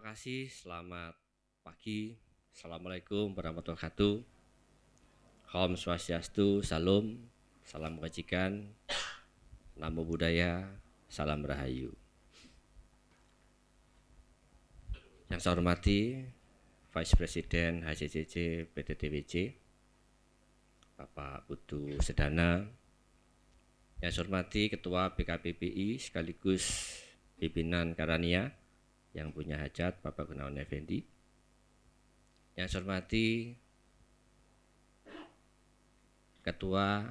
kasih, selamat pagi. Assalamualaikum warahmatullahi wabarakatuh. Om Swastiastu, Salam, salam kebajikan, Namo Buddhaya, salam Rahayu. Yang saya hormati Vice President HCCC PTTWC, Bapak Putu Sedana. Yang saya hormati Ketua BKPBI sekaligus pimpinan Karania yang punya hajat, Bapak Gunawan Effendi. Yang saya hormati Ketua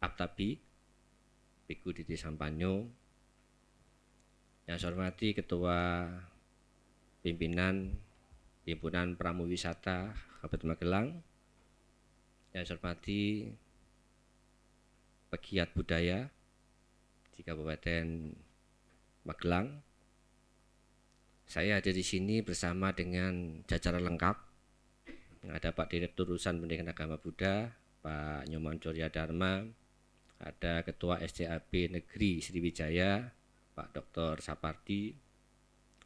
Aptabi, Biku Didi Sampanyo. Yang saya hormati Ketua Pimpinan Himpunan Pramuwisata Kabupaten Magelang. Yang saya hormati pegiat budaya di Kabupaten Magelang. Saya ada di sini bersama dengan jajaran lengkap. Ada Pak Direktur Urusan Pendidikan Agama Buddha, Pak Nyoman Surya Dharma, ada Ketua SDAB Negeri Sriwijaya, Pak Dr. Sapardi,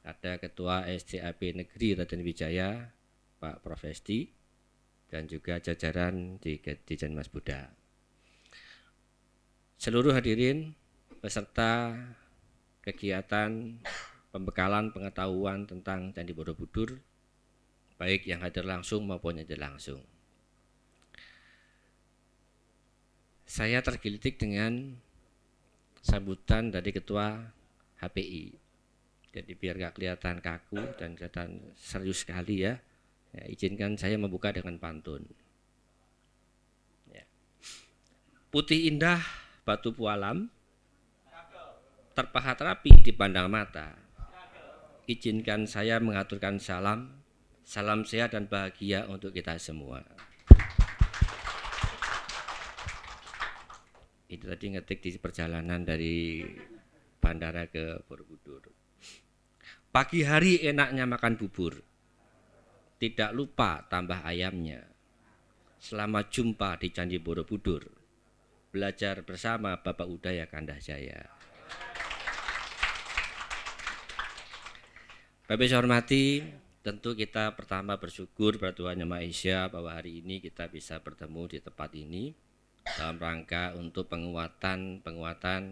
ada Ketua SDAB Negeri Raden Wijaya, Pak Profesti, dan juga jajaran di Dijen Mas Buddha. Seluruh hadirin peserta kegiatan pembekalan pengetahuan tentang Candi Borobudur, baik yang hadir langsung maupun yang tidak langsung. Saya tergelitik dengan sambutan dari Ketua HPI. Jadi biar gak kelihatan kaku dan kelihatan serius sekali ya, izinkan saya membuka dengan pantun. Ya. Putih indah batu pualam, terpahat rapi dipandang mata. Izinkan saya mengaturkan salam sehat dan bahagia untuk kita semua. Itu tadi ngetik di perjalanan dari bandara ke Borobudur. Pagi hari enaknya makan bubur, tidak lupa tambah ayamnya. Selamat jumpa di Candi Borobudur, belajar bersama Bapak Udaya Kandahjaya. Bapak saya hormati, tentu kita pertama bersyukur pada Tuhan Yang Maha Esa bahwa hari ini kita bisa bertemu di tempat ini dalam rangka untuk penguatan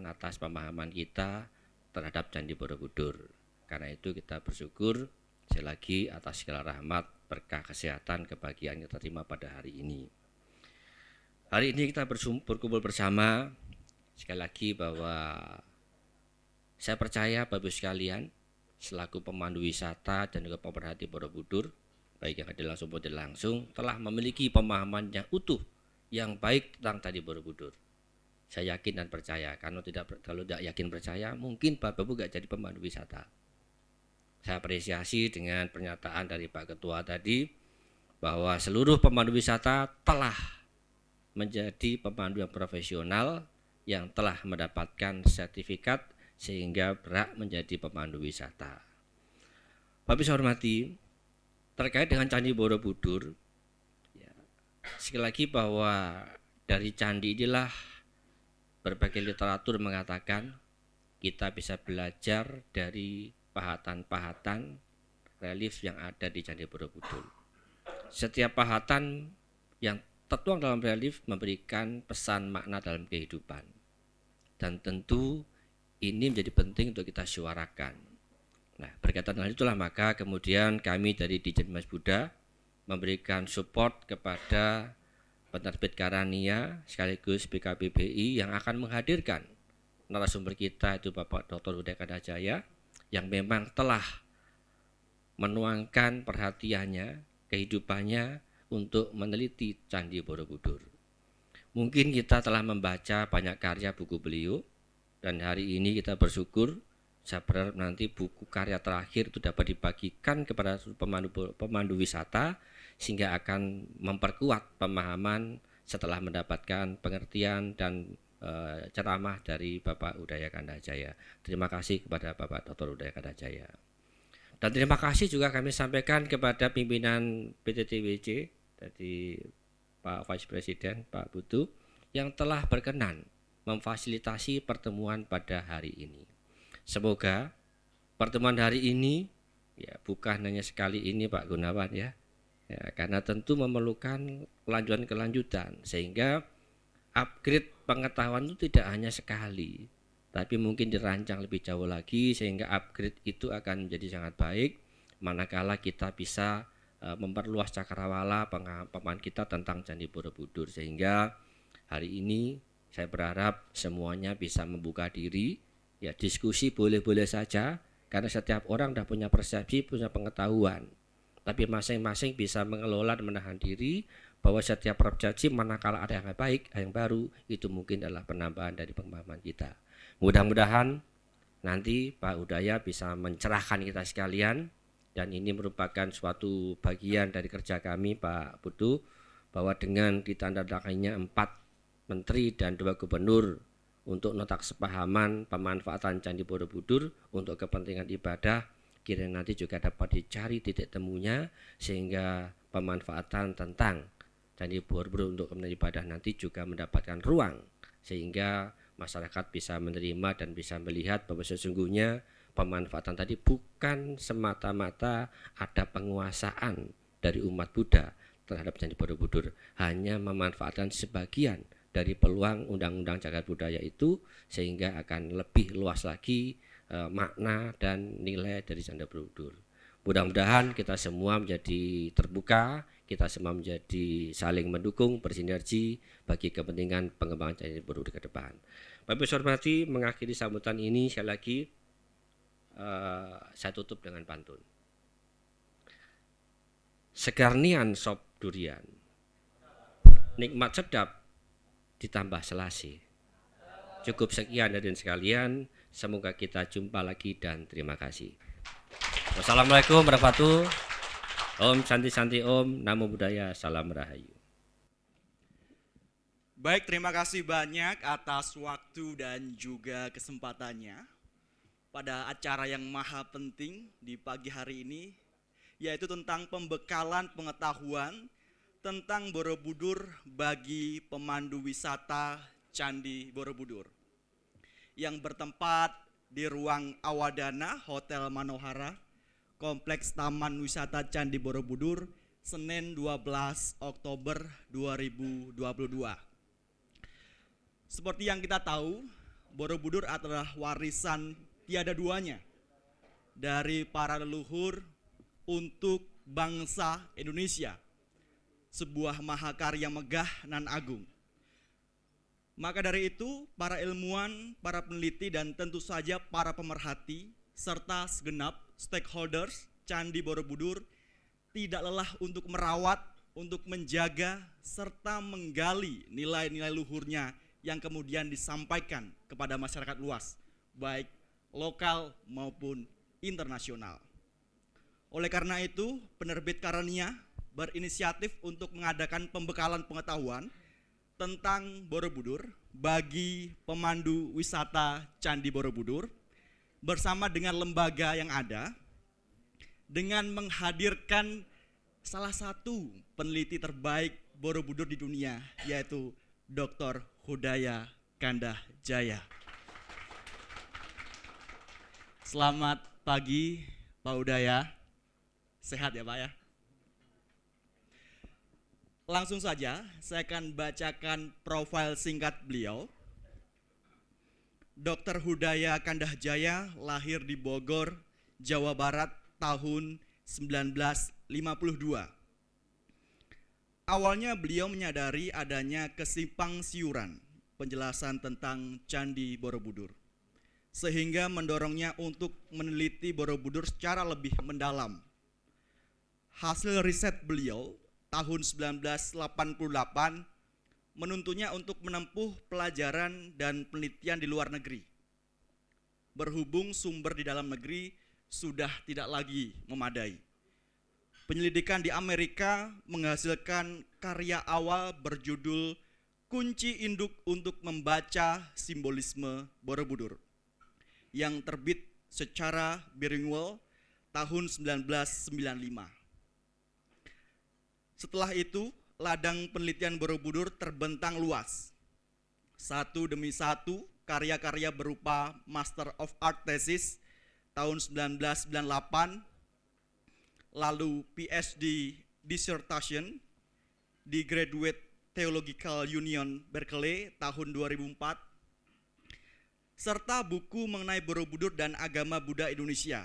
atas pemahaman kita terhadap Candi Borobudur. Karena itu kita bersyukur sekali lagi atas segala rahmat, berkah kesehatan, kebahagiaan yang kita terima pada hari ini. Hari ini kita berkumpul bersama sekali lagi bahwa saya percaya Bapak sekalian selaku pemandu wisata dan juga pemerhati Borobudur, baik yang hadir langsung maupun tidak langsung, telah memiliki pemahaman yang utuh, yang baik tentang Candi Borobudur. Saya yakin dan percaya, kalau tidak yakin percaya, mungkin Bapak Ibu gak jadi pemandu wisata. Saya apresiasi dengan pernyataan dari Pak Ketua tadi, bahwa seluruh pemandu wisata telah menjadi pemandu yang profesional, yang telah mendapatkan sertifikat sehingga berhak menjadi pemandu wisata. Bapak saya hormati, terkait dengan Candi Borobudur, ya, sekali lagi bahwa dari candi inilah berbagai literatur mengatakan kita bisa belajar dari pahatan-pahatan relief yang ada di Candi Borobudur. Setiap pahatan yang tertuang dalam relief memberikan pesan makna dalam kehidupan, dan tentu ini menjadi penting untuk kita suarakan. Nah, berkaitan dengan itulah maka kemudian kami dari Dijen Mas Buddha memberikan support kepada penerbit Karania sekaligus BKPBI yang akan menghadirkan narasumber kita itu Bapak Dr. Udaya Kandahjaya yang memang telah menuangkan perhatiannya, kehidupannya untuk meneliti Candi Borobudur. Mungkin kita telah membaca banyak karya buku beliau, dan hari ini kita bersyukur, saya berharap nanti buku karya terakhir itu dapat dibagikan kepada pemandu wisata sehingga akan memperkuat pemahaman setelah mendapatkan pengertian dan ceramah dari Bapak Udaya Kandahjaya. Terima kasih kepada Bapak Dr. Udaya Kandahjaya. Dan terima kasih juga kami sampaikan kepada pimpinan PTTWC dari Pak Vice President Pak Putu yang telah berkenan memfasilitasi pertemuan pada hari ini. Semoga pertemuan hari ini Ya, bukan hanya sekali ini Pak Gunawan ya. Ya, karena tentu memerlukan kelanjutan sehingga upgrade pengetahuan itu tidak hanya sekali, tapi mungkin dirancang lebih jauh lagi sehingga upgrade itu akan menjadi sangat baik manakala kita bisa memperluas cakrawala pemahaman kita tentang Candi Borobudur, sehingga hari ini saya berharap semuanya bisa membuka diri. Ya, diskusi boleh-boleh saja karena setiap orang sudah punya persepsi, punya pengetahuan, tapi masing-masing bisa mengelola dan menahan diri bahwa setiap persepsi manakala ada yang baik, yang baru, itu mungkin adalah penambahan dari pemahaman kita. Mudah-mudahan nanti Pak Udaya bisa mencerahkan kita sekalian, dan ini merupakan suatu bagian dari kerja kami Pak Putu, bahwa dengan ditandatanganinya 4 menteri dan 2 gubernur untuk nota kesepahaman pemanfaatan Candi Borobudur untuk kepentingan ibadah, kira nanti juga dapat dicari titik temunya sehingga pemanfaatan tentang Candi Borobudur untuk kepentingan ibadah nanti juga mendapatkan ruang sehingga masyarakat bisa menerima dan bisa melihat bahwa sesungguhnya pemanfaatan tadi bukan semata-mata ada penguasaan dari umat Buddha terhadap Candi Borobudur, hanya memanfaatkan sebagian dari peluang Undang-Undang Cagar Budaya itu sehingga akan lebih luas lagi makna dan nilai dari Candi Borobudur. Mudah-mudahan kita semua menjadi terbuka, kita semua menjadi saling mendukung, bersinergi bagi kepentingan pengembangan Candi Borobudur ke depan. Bapak Ibu hormati, mengakhiri sambutan ini sekali lagi saya tutup dengan pantun. Segarnian sop durian, nikmat sedap ditambah selasi. Cukup sekian hadirin sekalian, semoga kita jumpa lagi dan terima kasih. Wassalamualaikum warahmatullahi wabarakatuh. Om Santi Santi Om, Namo Buddhaya, Salam Rahayu. Baik, terima kasih banyak atas waktu dan juga kesempatannya pada acara yang maha penting di pagi hari ini, yaitu tentang pembekalan pengetahuan tentang Borobudur bagi pemandu wisata Candi Borobudur yang bertempat di ruang Awadana Hotel Manohara, Kompleks Taman Wisata Candi Borobudur, Senin 12 Oktober 2022. Seperti yang kita tahu, Borobudur adalah warisan tiada duanya dari para leluhur untuk bangsa Indonesia, sebuah mahakarya megah nan agung. Maka dari itu, para ilmuwan, para peneliti, dan tentu saja para pemerhati serta segenap stakeholders Candi Borobudur tidak lelah untuk merawat, untuk menjaga, serta menggali nilai-nilai luhurnya yang kemudian disampaikan kepada masyarakat luas, baik lokal maupun internasional. Oleh karena itu, penerbit Karunia berinisiatif untuk mengadakan pembekalan pengetahuan tentang Borobudur bagi pemandu wisata Candi Borobudur bersama dengan lembaga yang ada, dengan menghadirkan salah satu peneliti terbaik Borobudur di dunia, yaitu Dr. Hudaya Kandah Jaya. Selamat pagi Pak Udaya, sehat ya Pak ya? Langsung saja saya akan bacakan profil singkat beliau. Dr. Hudaya Kandah Jaya lahir di Bogor, Jawa Barat tahun 1952. Awalnya beliau menyadari adanya kesimpang siuran penjelasan tentang Candi Borobudur, sehingga mendorongnya untuk meneliti Borobudur secara lebih mendalam. Hasil riset beliau tahun 1988 menuntunnya untuk menempuh pelajaran dan penelitian di luar negeri. Berhubung sumber di dalam negeri sudah tidak lagi memadai. Penyelidikan di Amerika menghasilkan karya awal berjudul Kunci Induk untuk Membaca Simbolisme Borobudur yang terbit secara bilingual tahun 1995. Setelah itu, ladang penelitian Borobudur terbentang luas. Satu demi satu, karya-karya berupa Master of Art Thesis tahun 1998, lalu PhD dissertation di Graduate Theological Union Berkeley tahun 2004, serta buku mengenai Borobudur dan agama Buddha Indonesia,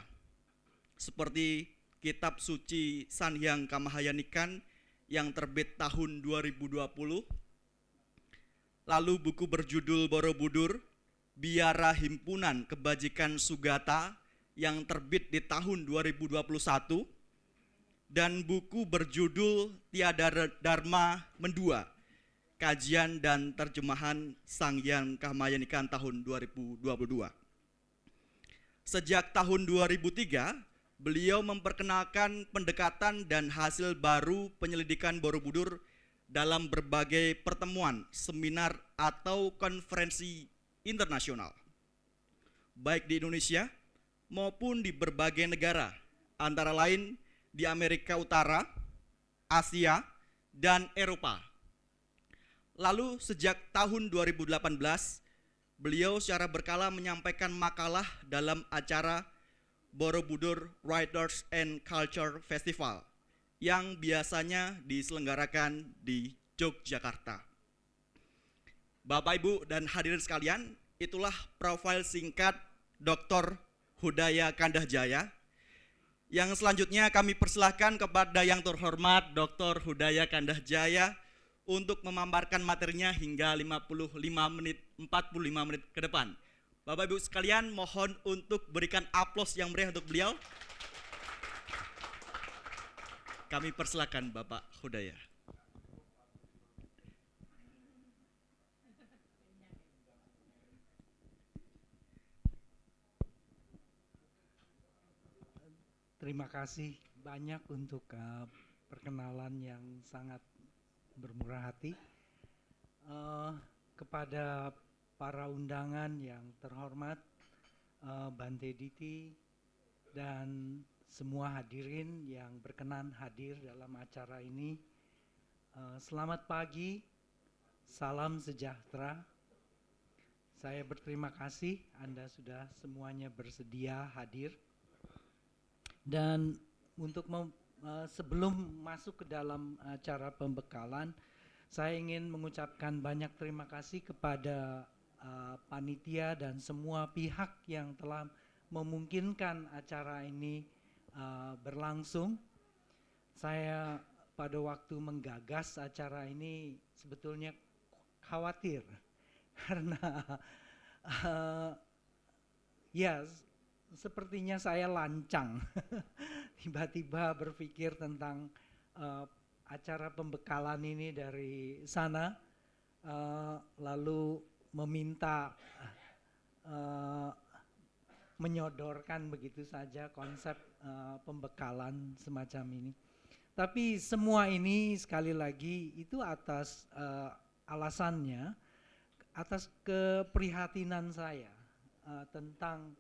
seperti Kitab Suci Sanhyang Kamahayanikan yang terbit tahun 2020, lalu buku berjudul Borobudur, Biara Himpunan Kebajikan Sugata yang terbit di tahun 2021, dan buku berjudul Tiada Dharma Mendua, Kajian dan Terjemahan Sangyang Kamahayanikan tahun 2022. Sejak tahun 2003, beliau memperkenalkan pendekatan dan hasil baru penyelidikan Borobudur dalam berbagai pertemuan, seminar, atau konferensi internasional, baik di Indonesia maupun di berbagai negara, antara lain di Amerika Utara, Asia, dan Eropa. Lalu sejak tahun 2018, beliau secara berkala menyampaikan makalah dalam acara Borobudur Writers and Culture Festival yang biasanya diselenggarakan di Yogyakarta. Bapak, Ibu, dan hadirin sekalian, itulah profil singkat Dr. Hudaya Kandahjaya. Yang selanjutnya kami persilahkan kepada yang terhormat Dr. Hudaya Kandahjaya untuk memaparkan materinya hingga 45 menit ke depan. Bapak Ibu sekalian, mohon untuk berikan aplaus yang meriah untuk beliau. Kami persilahkan Bapak Hudaya. Terima kasih banyak untuk perkenalan yang sangat bermurah hati. Kepada para undangan yang terhormat, Bante Diti, dan semua hadirin yang berkenan hadir dalam acara ini, selamat pagi, salam sejahtera. Saya berterima kasih Anda sudah semuanya bersedia hadir. Dan untuk sebelum masuk ke dalam acara pembekalan, saya ingin mengucapkan banyak terima kasih kepada panitia dan semua pihak yang telah memungkinkan acara ini berlangsung. Saya pada waktu menggagas acara ini sebetulnya khawatir karena ya sepertinya saya lancang tiba-tiba berpikir tentang acara pembekalan ini dari sana, lalu meminta menyodorkan begitu saja konsep pembekalan semacam ini. Tapi semua ini sekali lagi itu atas alasannya, atas keprihatinan saya tentang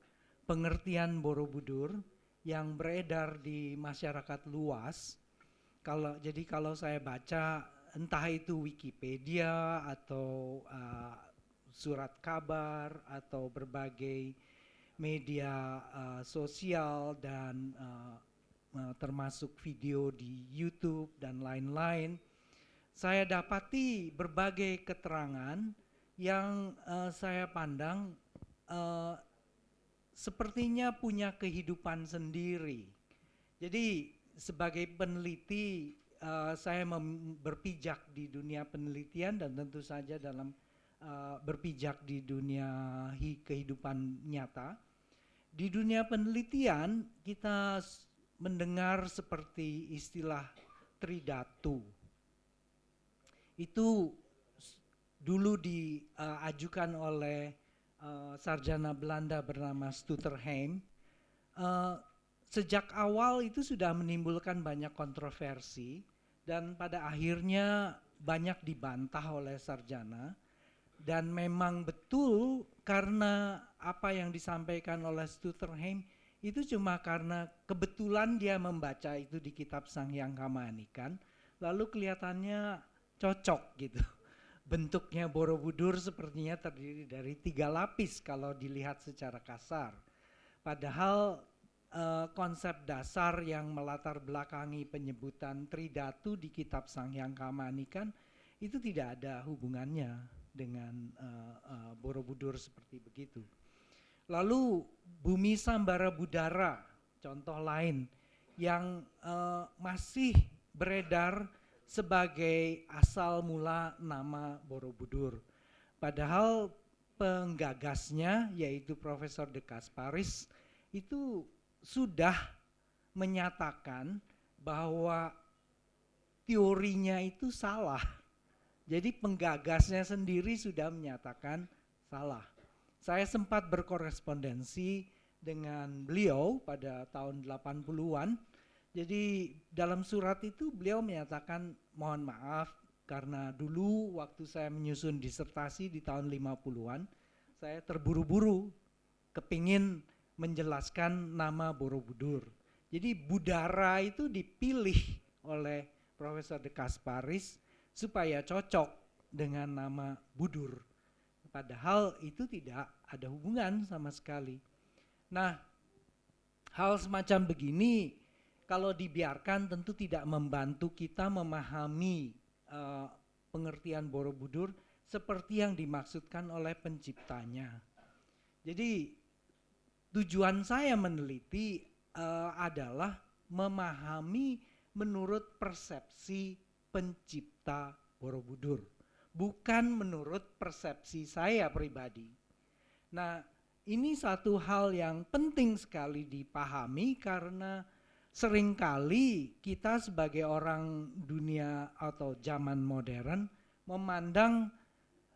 pengertian Borobudur yang beredar di masyarakat luas. Jadi kalau saya baca entah itu Wikipedia atau surat kabar atau berbagai media sosial dan termasuk video di YouTube dan lain-lain, saya dapati berbagai keterangan yang saya pandang sepertinya punya kehidupan sendiri. Jadi sebagai peneliti, saya berpijak di dunia penelitian dan tentu saja dalam berpijak di dunia kehidupan nyata. Di dunia penelitian kita mendengar seperti istilah tridatu. Itu dulu diajukan oleh sarjana Belanda bernama Stutterheim. Sejak awal itu sudah menimbulkan banyak kontroversi dan pada akhirnya banyak dibantah oleh sarjana. Dan memang betul karena apa yang disampaikan oleh Stutterheim itu cuma karena kebetulan dia membaca itu di kitab Sangyang Kamahayanikan, lalu kelihatannya cocok gitu. Bentuknya Borobudur sepertinya terdiri dari 3 lapis kalau dilihat secara kasar. Padahal konsep dasar yang melatar belakangi penyebutan Tridatu di kitab Sanghyang Kamanikan itu tidak ada hubungannya dengan Borobudur seperti begitu. Lalu Bumi Sambara Budara, contoh lain yang masih beredar sebagai asal mula nama Borobudur. Padahal penggagasnya yaitu Profesor De Kasparis itu sudah menyatakan bahwa teorinya itu salah. Jadi penggagasnya sendiri sudah menyatakan salah. Saya sempat berkorespondensi dengan beliau pada tahun 80-an. Jadi dalam surat itu beliau menyatakan mohon maaf karena dulu waktu saya menyusun disertasi di tahun 50-an, saya terburu-buru kepingin menjelaskan nama Borobudur. Jadi Budara itu dipilih oleh Profesor De Kasparis supaya cocok dengan nama Budur. Padahal itu tidak ada hubungan sama sekali. Nah, hal semacam begini kalau dibiarkan tentu tidak membantu kita memahami pengertian Borobudur seperti yang dimaksudkan oleh penciptanya. Jadi tujuan saya meneliti adalah memahami menurut persepsi pencipta Borobudur, bukan menurut persepsi saya pribadi. Nah, ini satu hal yang penting sekali dipahami karena seringkali kita sebagai orang dunia atau zaman modern memandang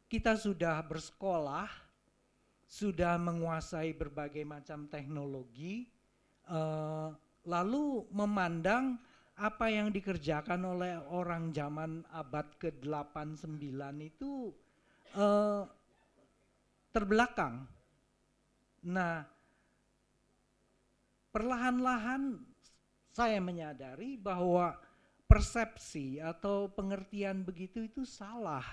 kita sudah bersekolah, sudah menguasai berbagai macam teknologi, lalu memandang apa yang dikerjakan oleh orang zaman abad ke-8-9 itu terbelakang. Nah, perlahan-lahan saya menyadari bahwa persepsi atau pengertian begitu itu salah.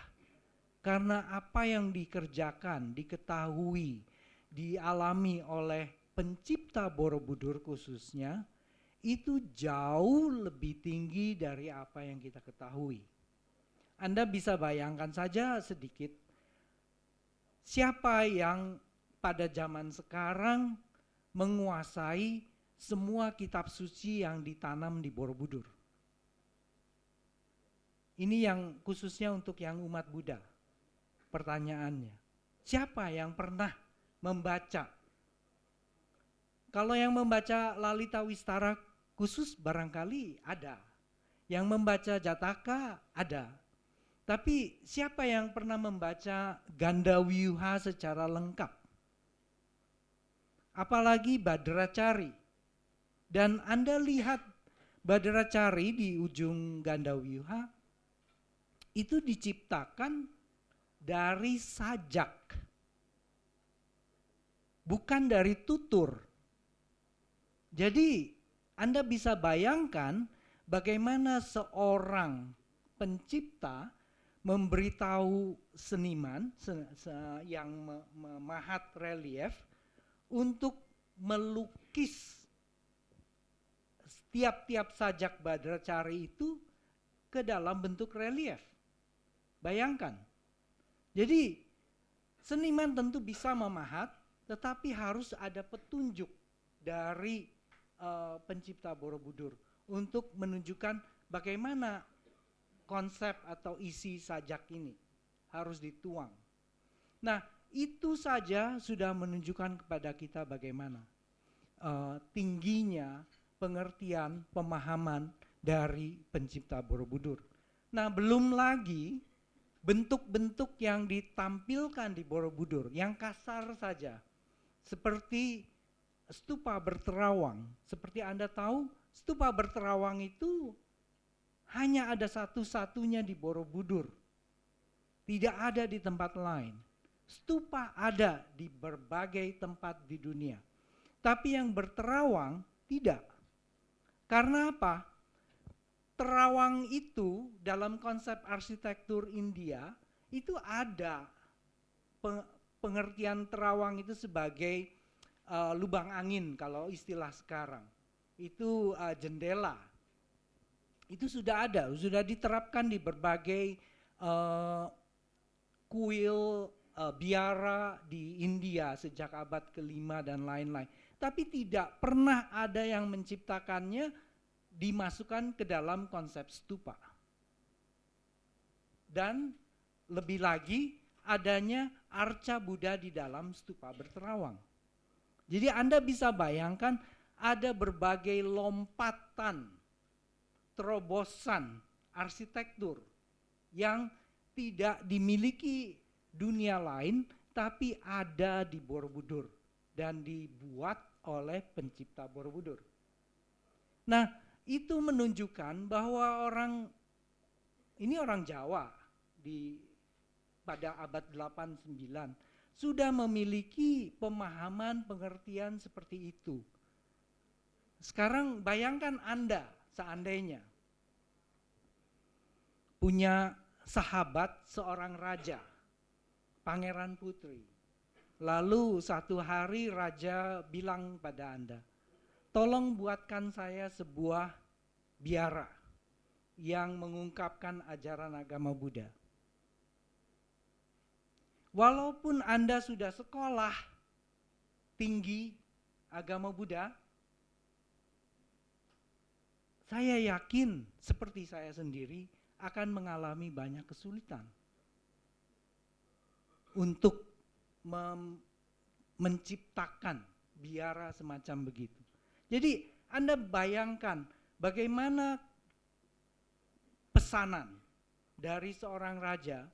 Karena apa yang dikerjakan, diketahui, dialami oleh pencipta Borobudur khususnya, itu jauh lebih tinggi dari apa yang kita ketahui. Anda bisa bayangkan saja sedikit, siapa yang pada zaman sekarang menguasai semua kitab suci yang ditanam di Borobudur. Ini yang khususnya untuk yang umat Buddha. Pertanyaannya, siapa yang pernah membaca? Kalau yang membaca Lalita Wistara khusus barangkali ada. Yang membaca Jataka ada. Tapi siapa yang pernah membaca Gandawiyuha secara lengkap? Apalagi Badracari. Dan Anda lihat Badracari di ujung Gandawiyuha itu diciptakan dari sajak, bukan dari tutur. Jadi Anda bisa bayangkan bagaimana seorang pencipta memberitahu seniman yang memahat relief untuk melukis tiap-tiap sajak Badracari itu ke dalam bentuk relief. Bayangkan. Jadi seniman tentu bisa memahat, tetapi harus ada petunjuk dari pencipta Borobudur untuk menunjukkan bagaimana konsep atau isi sajak ini harus dituang. Nah, itu saja sudah menunjukkan kepada kita bagaimana tingginya pengertian, pemahaman dari pencipta Borobudur. Nah, belum lagi bentuk-bentuk yang ditampilkan di Borobudur yang kasar saja, seperti stupa berterawang. Seperti Anda tahu, stupa berterawang itu hanya ada satu-satunya di Borobudur, tidak ada di tempat lain. Stupa ada di berbagai tempat di dunia, tapi yang berterawang tidak. Karena apa? Terawang itu dalam konsep arsitektur India itu ada pengertian terawang itu sebagai lubang angin kalau istilah sekarang. Itu jendela. Itu sudah ada, sudah diterapkan di berbagai kuil biara di India sejak abad ke-5 dan lain-lain. Tapi tidak pernah ada yang menciptakannya dimasukkan ke dalam konsep stupa. Dan lebih lagi adanya arca Buddha di dalam stupa berterawang. Jadi Anda bisa bayangkan ada berbagai lompatan, terobosan, arsitektur yang tidak dimiliki dunia lain tapi ada di Borobudur dan dibuat oleh pencipta Borobudur. Nah, itu menunjukkan bahwa orang Jawa pada abad 8-9 sudah memiliki pemahaman pengertian seperti itu. Sekarang bayangkan Anda seandainya punya sahabat seorang raja, Pangeran Putri. Lalu satu hari raja bilang pada Anda, tolong buatkan saya sebuah biara yang mengungkapkan ajaran agama Buddha. Walaupun Anda sudah sekolah tinggi agama Buddha, saya yakin seperti saya sendiri akan mengalami banyak kesulitan untuk menciptakan biara semacam begitu. Jadi Anda bayangkan bagaimana pesanan dari seorang raja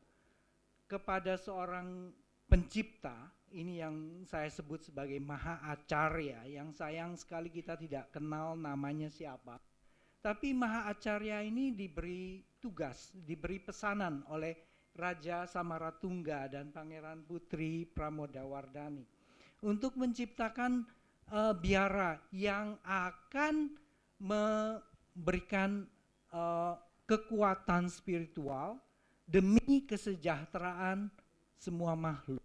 kepada seorang pencipta, ini yang saya sebut sebagai Maha Acarya, yang sayang sekali kita tidak kenal namanya siapa. Tapi Maha Acarya ini diberi tugas, diberi pesanan oleh Raja Samaratungga dan Pangeran Putri Pramodawardhani untuk menciptakan biara yang akan memberikan kekuatan spiritual demi kesejahteraan semua makhluk.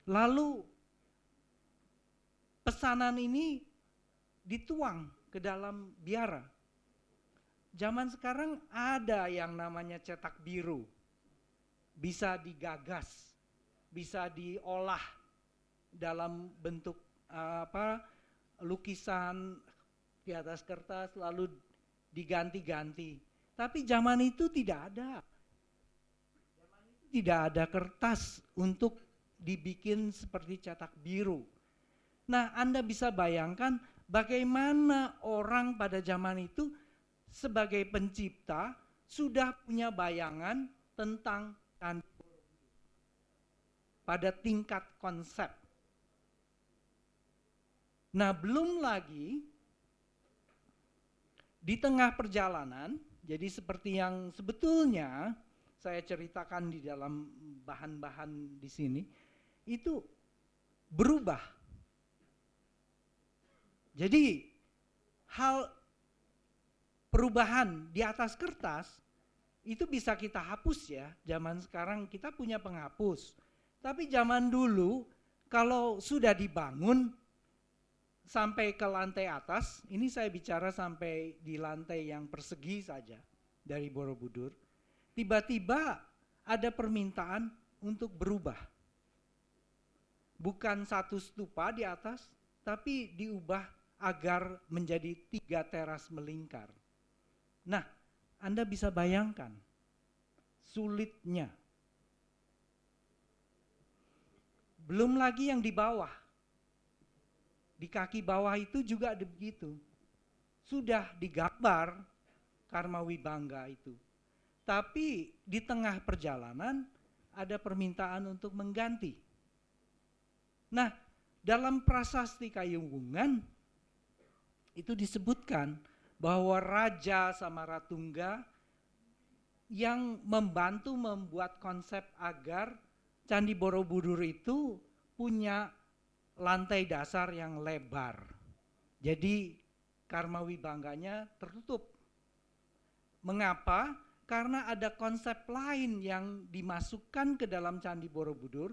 Lalu pesanan ini dituang ke dalam biara. Zaman sekarang ada yang namanya cetak biru. Bisa digagas, bisa diolah dalam bentuk lukisan di atas kertas lalu diganti-ganti. Tapi zaman itu tidak ada. Zaman itu tidak ada kertas untuk dibikin seperti cetak biru. Nah, Anda bisa bayangkan bagaimana orang pada zaman itu sebagai pencipta sudah punya bayangan tentang Candi Borobudur pada tingkat konsep. Nah, belum lagi di tengah perjalanan, jadi seperti yang sebetulnya saya ceritakan di dalam bahan-bahan di sini, itu berubah. Jadi hal perubahan di atas kertas itu bisa kita hapus ya. Zaman sekarang kita punya penghapus. Tapi zaman dulu kalau sudah dibangun sampai ke lantai atas, ini saya bicara sampai di lantai yang persegi saja dari Borobudur, tiba-tiba ada permintaan untuk berubah. Bukan satu stupa di atas, tapi diubah agar menjadi 3 teras melingkar. Nah, Anda bisa bayangkan sulitnya. Belum lagi yang di bawah. Di kaki bawah itu juga begitu. Sudah digambar Karmawibangga itu. Tapi di tengah perjalanan ada permintaan untuk mengganti. Nah, dalam prasasti Kayunggungan itu disebutkan bahwa Raja Samaratungga yang membantu membuat konsep agar Candi Borobudur itu punya lantai dasar yang lebar. Jadi Karmawibangganya tertutup. Mengapa? Karena ada konsep lain yang dimasukkan ke dalam Candi Borobudur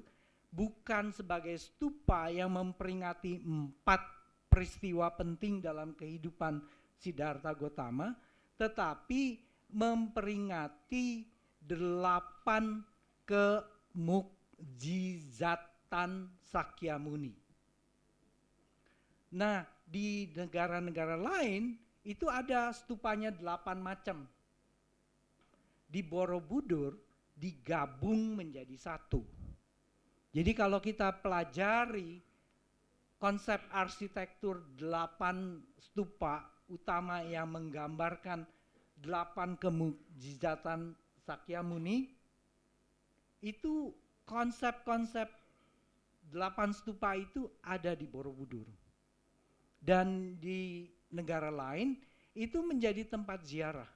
bukan sebagai stupa yang memperingati 4 peristiwa penting dalam kehidupan Siddhartha Gautama, tetapi memperingati 8 kemukjizatan Sakyamuni. Nah, di negara-negara lain itu ada stupanya 8 macam. Di Borobudur digabung menjadi 1. Jadi kalau kita pelajari konsep arsitektur 8 stupa utama yang menggambarkan 8 kemukjizatan Sakyamuni, itu konsep-konsep 8 stupa itu ada di Borobudur. Dan di negara lain itu menjadi tempat ziarah.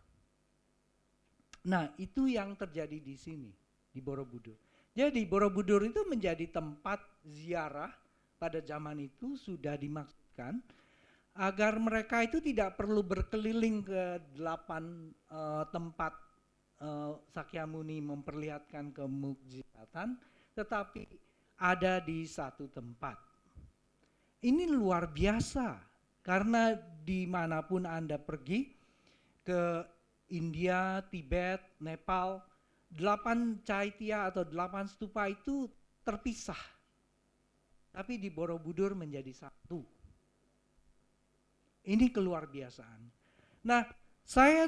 Nah, itu yang terjadi di sini, di Borobudur. Jadi Borobudur itu menjadi tempat ziarah pada zaman itu sudah dimaksudkan agar mereka itu tidak perlu berkeliling ke 8 tempat Sakyamuni memperlihatkan kemukjizatan, tetapi ada di 1 tempat. Ini luar biasa, karena dimanapun Anda pergi, ke India, Tibet, Nepal, 8 Chaitya atau 8 stupa itu terpisah. Tapi di Borobudur menjadi 1. Ini keluar biasaan. Nah, saya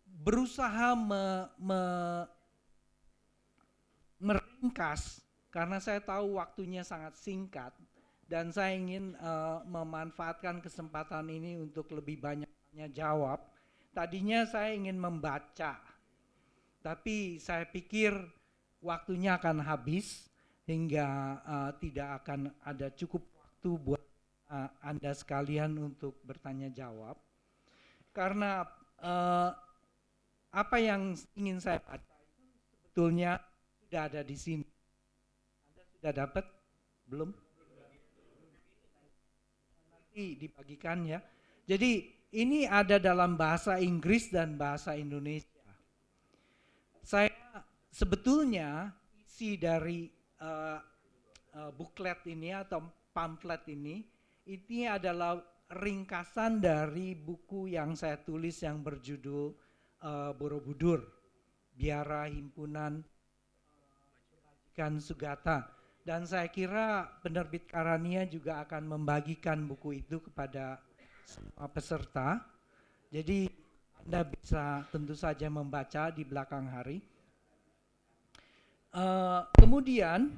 berusaha meringkas karena saya tahu waktunya sangat singkat dan saya ingin memanfaatkan kesempatan ini untuk lebih banyak tanya jawab. Tadinya saya ingin membaca, tapi saya pikir waktunya akan habis hingga tidak akan ada cukup waktu buat Anda sekalian untuk bertanya jawab. Karena apa yang ingin saya baca itu sebetulnya sudah ada di sini. Anda sudah dapat? Belum? Nanti dibagikan ya. Jadi ini ada dalam bahasa Inggris dan bahasa Indonesia. Saya sebetulnya isi dari booklet ini atau pamflet ini adalah ringkasan dari buku yang saya tulis yang berjudul Borobudur, Biara Himpunan Kebajikan Sugata. Dan saya kira penerbit Karania juga akan membagikan buku itu kepada semua peserta. Jadi Anda bisa tentu saja membaca di belakang hari. Kemudian,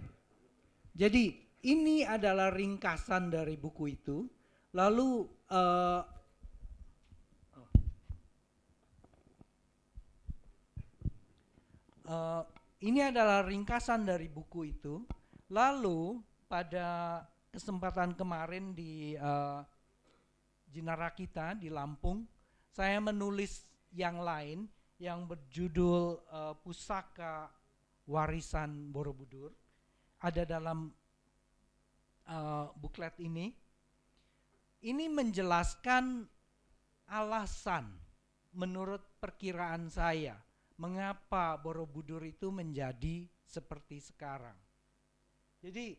jadi ini adalah ringkasan dari buku itu. Lalu ini adalah ringkasan dari buku itu. Lalu pada kesempatan kemarin di Jinarakita di Lampung, saya menulis yang lain yang berjudul Pusaka Warisan Borobudur. Ada dalam buklet ini. Ini menjelaskan alasan menurut perkiraan saya mengapa Borobudur itu menjadi seperti sekarang. Jadi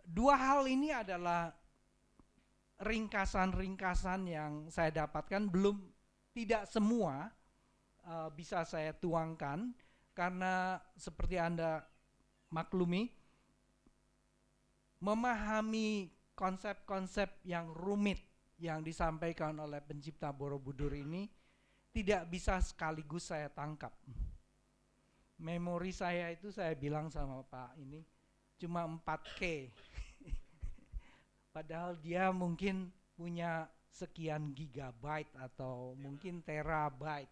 dua hal ini adalah ringkasan-ringkasan yang saya dapatkan, belum tidak semua bisa saya tuangkan karena seperti Anda maklumi, memahami konsep-konsep yang rumit yang disampaikan oleh pencipta Borobudur ini tidak bisa sekaligus saya tangkap. Memori saya itu saya bilang sama Pak ini cuma 4K. Padahal dia mungkin punya sekian gigabyte atau mungkin terabyte.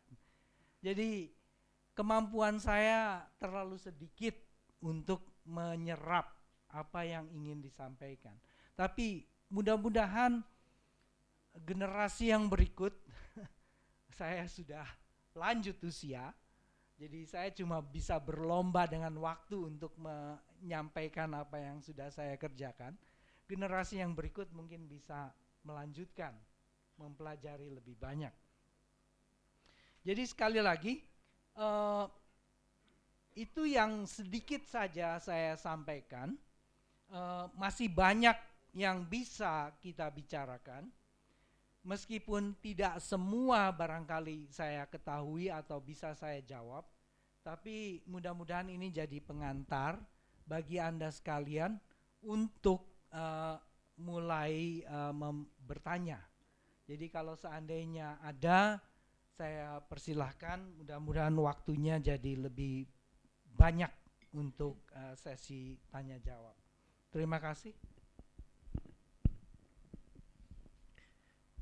Jadi kemampuan saya terlalu sedikit untuk menyerap apa yang ingin disampaikan. Tapi mudah-mudahan generasi yang berikut, saya sudah lanjut usia, jadi saya cuma bisa berlomba dengan waktu untuk menyampaikan apa yang sudah saya kerjakan. Generasi yang berikut mungkin bisa melanjutkan, mempelajari lebih banyak. Jadi sekali lagi, itu yang sedikit saja saya sampaikan. Masih banyak yang bisa kita bicarakan, meskipun tidak semua barangkali saya ketahui atau bisa saya jawab, tapi mudah-mudahan ini jadi pengantar bagi Anda sekalian untuk mulai bertanya. Jadi kalau seandainya ada, saya persilahkan, mudah-mudahan waktunya jadi lebih banyak untuk sesi tanya jawab. Terima kasih.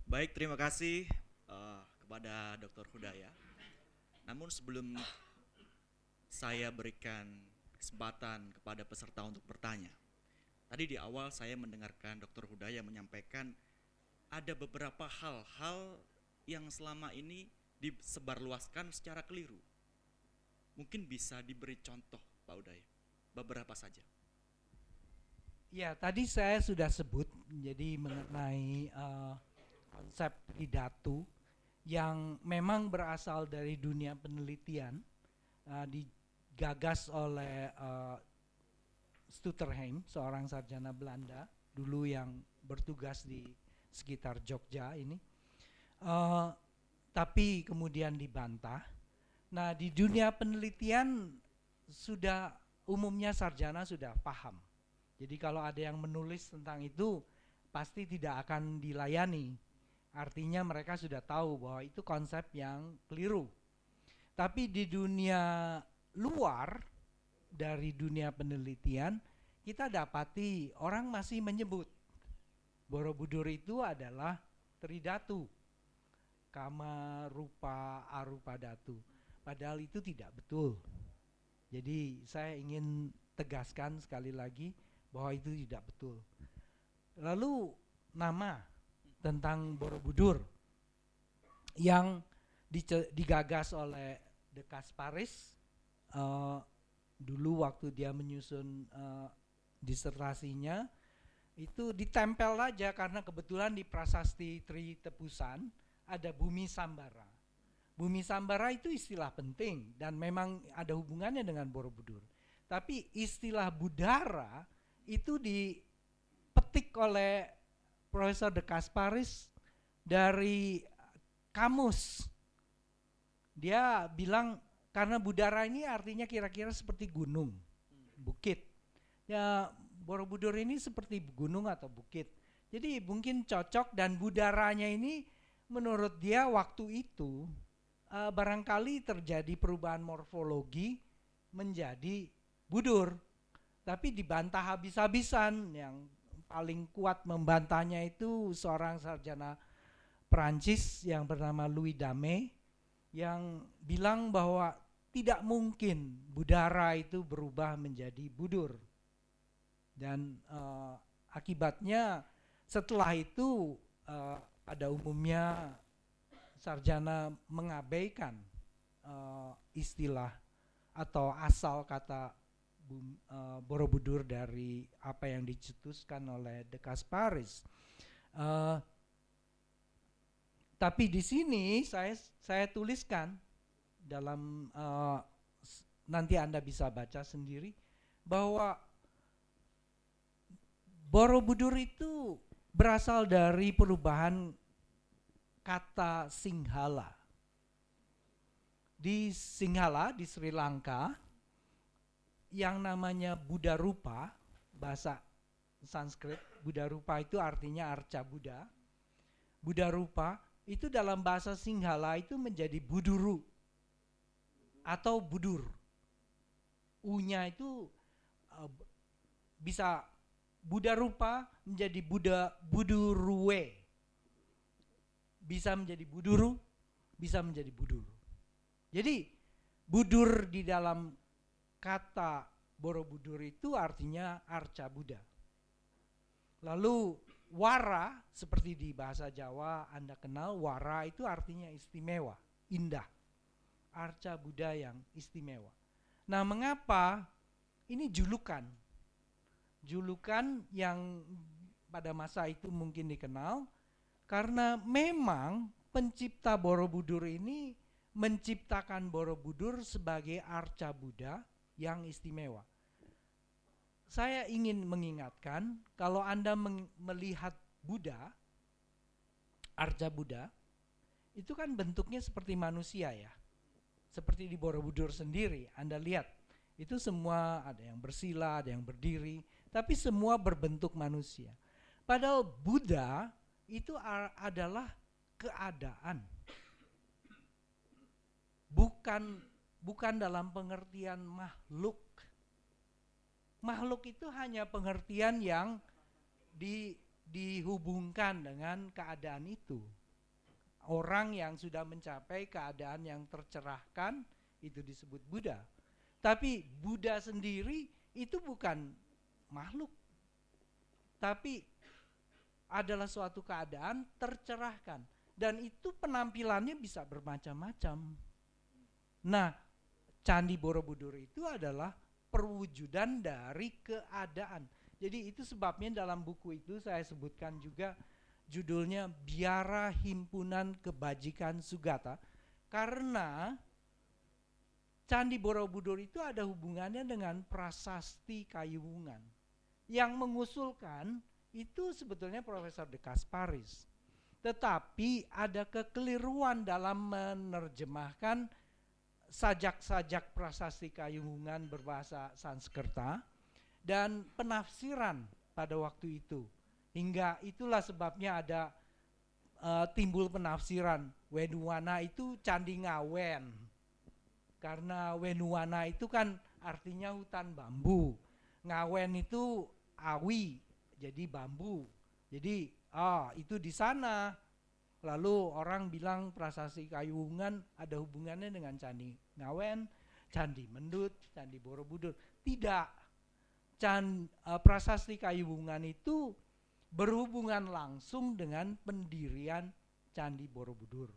Baik, terima kasih kepada Dr. Hudaya. Namun sebelum saya berikan kesempatan kepada peserta untuk bertanya, tadi di awal saya mendengarkan Dr. Hudaya menyampaikan ada beberapa hal-hal yang selama ini disebarluaskan secara keliru. Mungkin bisa diberi contoh, Pak Hudaya, beberapa saja. Ya, tadi saya sudah sebut jadi mengenai konsep tridhatu yang memang berasal dari dunia penelitian, digagas oleh Stutterheim, seorang sarjana Belanda dulu yang bertugas di sekitar Jogja ini, tapi kemudian dibantah. Nah, di dunia penelitian sudah umumnya sarjana sudah paham. Jadi kalau ada yang menulis tentang itu pasti tidak akan dilayani. Artinya mereka sudah tahu bahwa itu konsep yang keliru. Tapi di dunia luar dari dunia penelitian, kita dapati orang masih menyebut Borobudur itu adalah tridhatu, kama, rupa, arupa dhatu. Padahal itu tidak betul. Jadi saya ingin tegaskan sekali lagi bahwa itu tidak betul. Lalu nama tentang Borobudur yang digagas oleh De Kasparis dulu waktu dia menyusun disertasinya, itu ditempel aja karena kebetulan di Prasasti Tri Tepusan ada Bumi Sambara. Bumi Sambara itu istilah penting dan memang ada hubungannya dengan Borobudur. Tapi istilah Budara itu dipetik oleh Profesor De Kasparis dari kamus. Dia bilang karena Budara ini artinya kira-kira seperti gunung, bukit. Ya, Borobudur ini seperti gunung atau bukit. Jadi mungkin cocok, dan Budaranya ini menurut dia waktu itu barangkali terjadi perubahan morfologi menjadi Budur. Tapi dibantah habis-habisan. Yang paling kuat membantahnya itu seorang sarjana Perancis yang bernama Louis Damet, yang bilang bahwa tidak mungkin Budara itu berubah menjadi Budur. Dan akibatnya setelah itu pada umumnya sarjana mengabaikan istilah atau asal kata Borobudur dari apa yang dicetuskan oleh De Kasparis. Tapi di sini saya tuliskan dalam nanti Anda bisa baca sendiri bahwa Borobudur itu berasal dari perubahan kata Sinhala. Di Sinhala, di Sri Lanka, yang namanya Buddha Rupa, bahasa Sanskrit, Buddha Rupa itu artinya arca Buddha. Buddha Rupa itu dalam bahasa Sinhala itu menjadi Buduru atau Budur. U-nya itu bisa Buddha Rupa menjadi Buduruwe. Bisa menjadi Buduru, bisa menjadi Budur. Jadi Budur di dalam kata Borobudur itu artinya arca Buddha. Lalu wara, seperti di bahasa Jawa Anda kenal, wara itu artinya istimewa, indah. Arca Buddha yang istimewa. Nah, mengapa ini julukan? Julukan yang pada masa itu mungkin dikenal karena memang pencipta Borobudur ini menciptakan Borobudur sebagai arca Buddha yang istimewa. Saya ingin mengingatkan, kalau Anda melihat Buddha, Arja Buddha, itu kan bentuknya seperti manusia ya. Seperti di Borobudur sendiri, Anda lihat, itu semua ada yang bersila, ada yang berdiri, tapi semua berbentuk manusia. Padahal Buddha itu adalah keadaan. Bukan dalam pengertian makhluk. Makhluk itu hanya pengertian yang dihubungkan dengan keadaan itu. Orang yang sudah mencapai keadaan yang tercerahkan itu disebut Buddha. Tapi Buddha sendiri itu bukan makhluk, tapi adalah suatu keadaan tercerahkan. Dan itu penampilannya bisa bermacam-macam. Nah, Candi Borobudur itu adalah perwujudan dari keadaan. Jadi itu sebabnya dalam buku itu saya sebutkan juga judulnya Biara Himpunan Kebajikan Sugata, karena Candi Borobudur itu ada hubungannya dengan prasasti Kayuwungan. Yang mengusulkan itu sebetulnya Profesor De Kasparis. Tetapi ada kekeliruan dalam menerjemahkan sajak-sajak prasasti Kayuwungan berbahasa Sanskerta dan penafsiran pada waktu itu. Hingga itulah sebabnya ada timbul penafsiran Wenuwana itu Candi Ngawen. Karena Wenuwana itu kan artinya hutan bambu. Ngawen itu awi, jadi bambu. Jadi itu di sana. Lalu orang bilang prasasti Kayuwungan ada hubungannya dengan Candi Ngawen, Candi Mendut, Candi Borobudur. Tidak. Prasasti Kayuwungan itu berhubungan langsung dengan pendirian Candi Borobudur.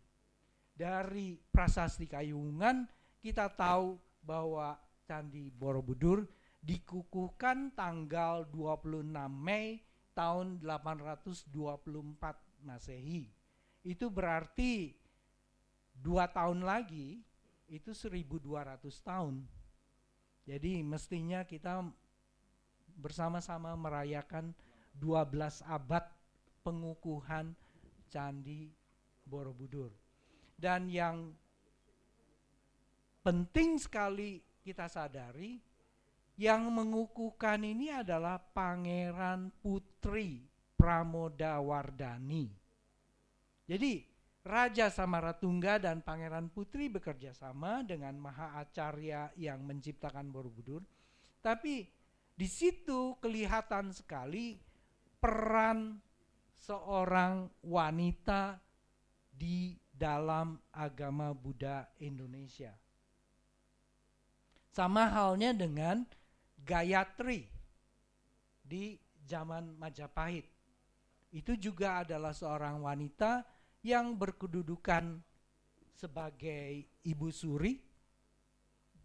Dari prasasti Kayuwungan kita tahu bahwa Candi Borobudur dikukuhkan tanggal 26 Mei tahun 824 Masehi. Itu berarti 2 tahun lagi itu 1200 tahun. Jadi mestinya kita bersama-sama merayakan 12 abad pengukuhan Candi Borobudur. Dan yang penting sekali kita sadari, yang mengukuhkan ini adalah Pangeran Putri Pramodawardhani. Jadi Raja Samaratungga dan Pangeran Putri bekerja sama dengan Maha Acarya yang menciptakan Borobudur. Tapi di situ kelihatan sekali peran seorang wanita di dalam agama Buddha Indonesia. Sama halnya dengan Gayatri di zaman Majapahit. Itu juga adalah seorang wanita yang berkedudukan sebagai ibu suri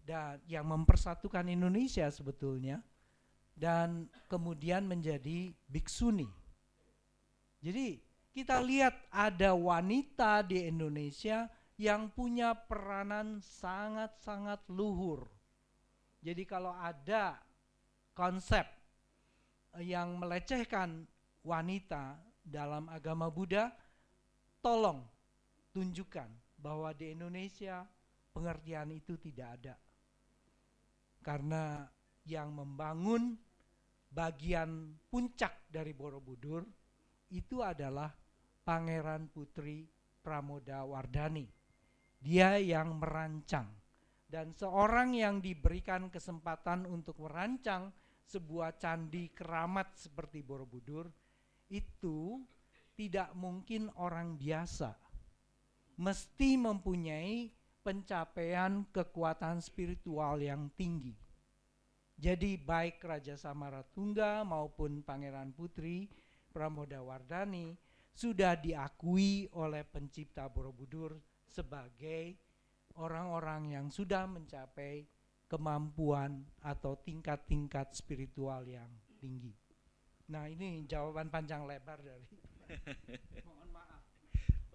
dan yang mempersatukan Indonesia sebetulnya, dan kemudian menjadi biksuni. Jadi kita lihat ada wanita di Indonesia yang punya peranan sangat-sangat luhur. Jadi kalau ada konsep yang melecehkan wanita dalam agama Buddha, tolong tunjukkan bahwa di Indonesia pengertian itu tidak ada. Karena yang membangun bagian puncak dari Borobudur itu adalah Pangeran Putri Pramodawardhani. Dia yang merancang. Dan seorang yang diberikan kesempatan untuk merancang sebuah candi keramat seperti Borobudur itu tidak mungkin orang biasa. Mesti mempunyai pencapaian kekuatan spiritual yang tinggi. Jadi baik Raja Samaratungga maupun Pangeran Putri Pramodawardhani sudah diakui oleh pencipta Borobudur sebagai orang-orang yang sudah mencapai kemampuan atau tingkat-tingkat spiritual yang tinggi. Nah, ini jawaban panjang lebar dari mohon maaf.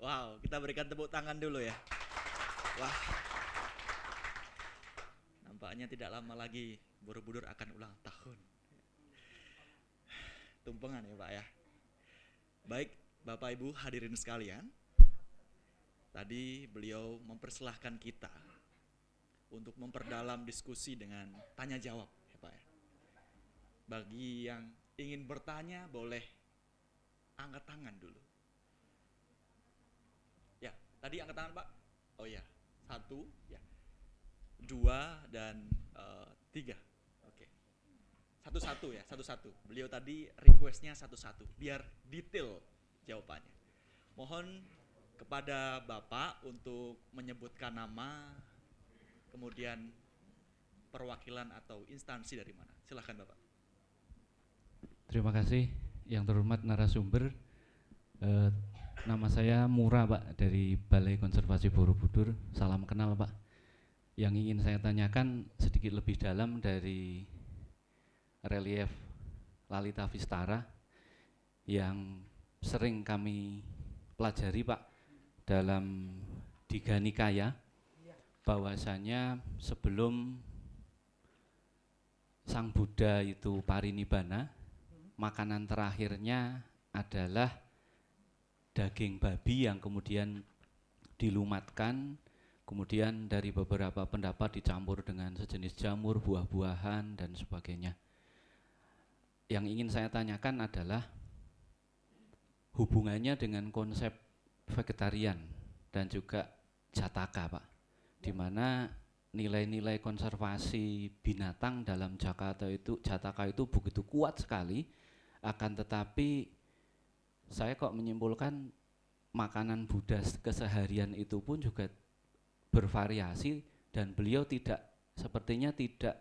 Wow, kita berikan tepuk tangan dulu ya. Wah, Nampaknya tidak lama lagi Borobudur akan ulang tahun. Tumpengan ya Pak ya. Baik Bapak Ibu hadirin sekalian, tadi beliau mempersilahkan kita untuk memperdalam diskusi dengan tanya jawab ya Pak ya. Bagi yang ingin bertanya boleh angkat tangan dulu. Ya, tadi angkat tangan Pak. Oh ya, 1, ya, 2 dan 3. Oke. Satu-satu ya, satu-satu. Beliau tadi requestnya satu-satu, biar detail jawabannya. Mohon kepada Bapak untuk menyebutkan nama, kemudian perwakilan atau instansi dari mana. Silakan Bapak. Terima kasih yang terhormat narasumber. Nama saya Mura Pak, dari Balai Konservasi Borobudur. Salam kenal Pak. Yang ingin saya tanyakan sedikit lebih dalam dari relief Lalita Vistara yang sering kami pelajari Pak dalam Digha Nikaya, bahwasanya sebelum Sang Buddha itu parinibbana, makanan terakhirnya adalah daging babi yang kemudian dilumatkan, kemudian dari beberapa pendapat dicampur dengan sejenis jamur, buah-buahan, dan sebagainya. Yang ingin saya tanyakan adalah hubungannya dengan konsep vegetarian dan juga Jataka Pak, di mana nilai-nilai konservasi binatang dalam Jataka itu begitu kuat sekali, akan tetapi saya kok menyimpulkan makanan Buddha keseharian itu pun juga bervariasi dan beliau sepertinya tidak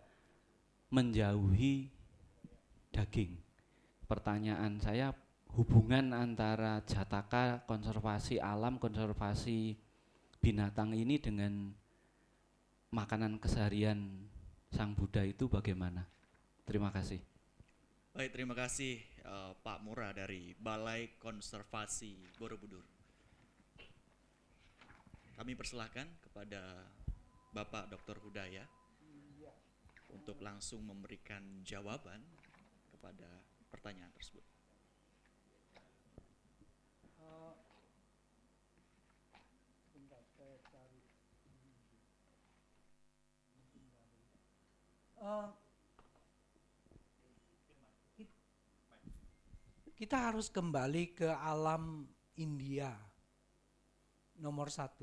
menjauhi daging. Pertanyaan saya, hubungan antara Jataka, konservasi alam, konservasi binatang ini dengan makanan keseharian Sang Buddha itu bagaimana? Terima kasih. Baik, terima kasih Pak Mura dari Balai Konservasi Borobudur. Kami persilahkan kepada Bapak Dr. Hudaya untuk langsung memberikan jawaban kepada pertanyaan tersebut. Kita harus kembali ke alam India nomor 1.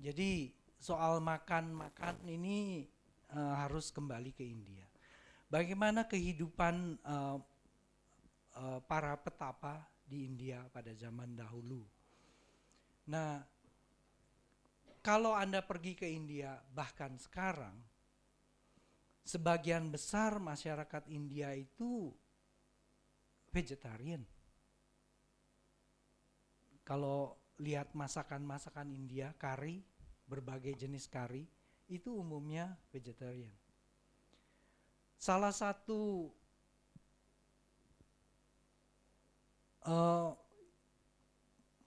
Jadi soal makan ini harus kembali ke India. Bagaimana kehidupan para petapa di India pada zaman dahulu. Nah, kalau Anda pergi ke India bahkan sekarang, sebagian besar masyarakat India itu vegetarian. Kalau lihat masakan-masakan India, kari, berbagai jenis kari, itu umumnya vegetarian. Salah satu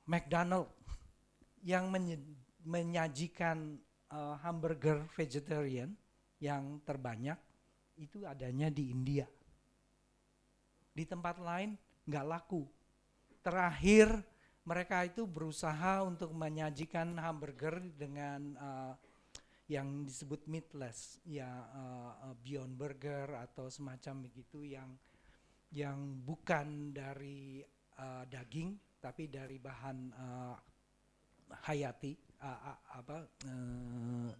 McDonald yang menyajikan hamburger vegetarian yang terbanyak itu adanya di India. Di tempat lain nggak laku. Terakhir mereka itu berusaha untuk menyajikan hamburger dengan yang disebut meatless, ya Beyond Burger atau semacam begitu yang bukan dari daging tapi dari bahan hayati,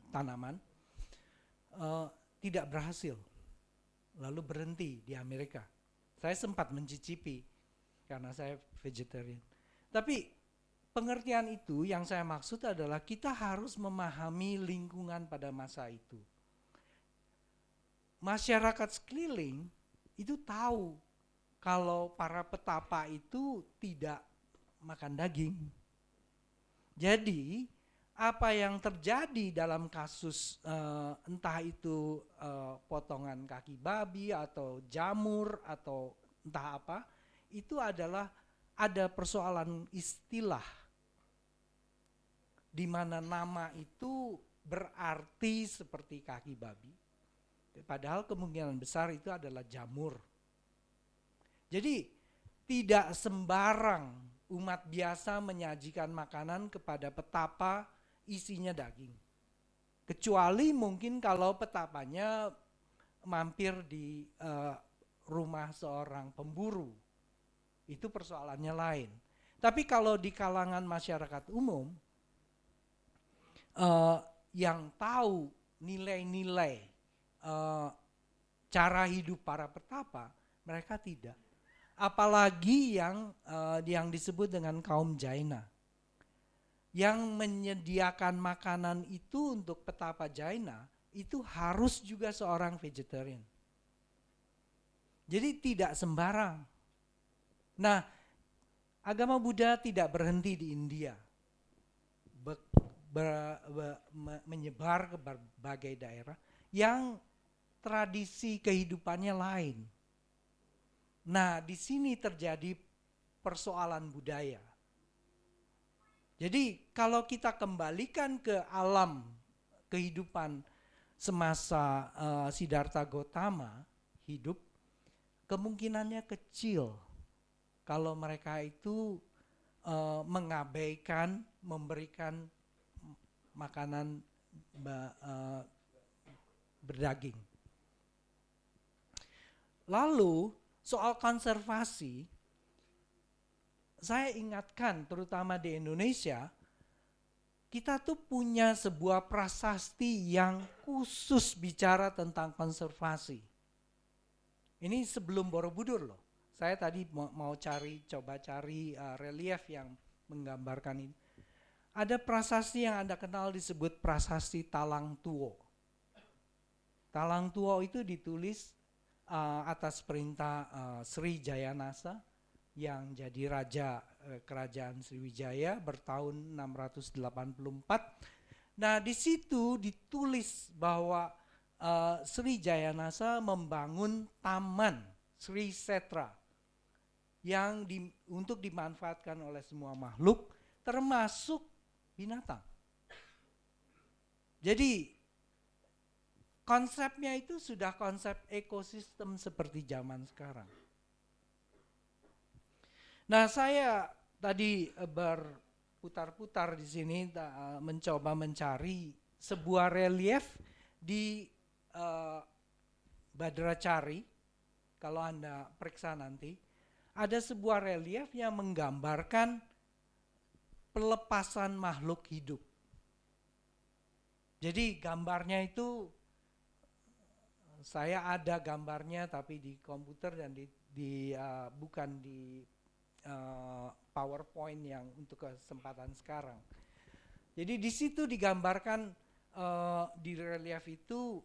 tanaman, tidak berhasil. Lalu berhenti di Amerika. Saya sempat mencicipi karena saya vegetarian. Tapi pengertian itu yang saya maksud adalah kita harus memahami lingkungan pada masa itu. Masyarakat sekeliling itu tahu kalau para petapa itu tidak makan daging. Jadi apa yang terjadi dalam kasus entah itu potongan kaki babi atau jamur atau entah apa, itu adalah ada persoalan istilah di mana nama itu berarti seperti kaki babi Padahal kemungkinan besar itu adalah jamur. Jadi tidak sembarang umat biasa menyajikan makanan kepada petapa isinya daging. Kecuali mungkin kalau petapanya mampir di rumah seorang pemburu. Itu persoalannya lain. Tapi kalau di kalangan masyarakat umum, yang tahu nilai-nilai cara hidup para petapa, mereka tidak. Apalagi yang disebut dengan kaum Jaina, yang menyediakan makanan itu untuk petapa Jaina itu harus juga seorang vegetarian. Jadi tidak sembarang. Nah, agama Buddha tidak berhenti di India, menyebar ke berbagai daerah yang tradisi kehidupannya lain. Nah, di sini terjadi persoalan budaya. Jadi kalau kita kembalikan ke alam kehidupan semasa Siddhartha Gautama hidup, kemungkinannya kecil kalau mereka itu mengabaikan memberikan makanan berdaging. Lalu soal konservasi, saya ingatkan terutama di Indonesia, kita tuh punya sebuah prasasti yang khusus bicara tentang konservasi. Ini sebelum Borobudur loh. Saya tadi mau coba cari relief yang menggambarkan ini. Ada prasasti yang Anda kenal disebut prasasti Talang Tuo. Talang Tuo itu ditulis atas perintah Sri Jayanasa yang jadi raja kerajaan Sriwijaya bertahun 684. Nah, di situ ditulis bahwa Sri Jayanasa membangun taman Sri Setra yang untuk dimanfaatkan oleh semua makhluk termasuk binatang. Jadi konsepnya itu sudah konsep ekosistem seperti zaman sekarang. Nah, saya tadi berputar-putar di sini mencoba mencari sebuah relief di Badracari. Kalau Anda periksa nanti, ada sebuah relief yang menggambarkan pelepasan makhluk hidup. Jadi gambarnya itu saya ada gambarnya tapi di komputer dan bukan di PowerPoint yang untuk kesempatan sekarang. Jadi di situ digambarkan di relief itu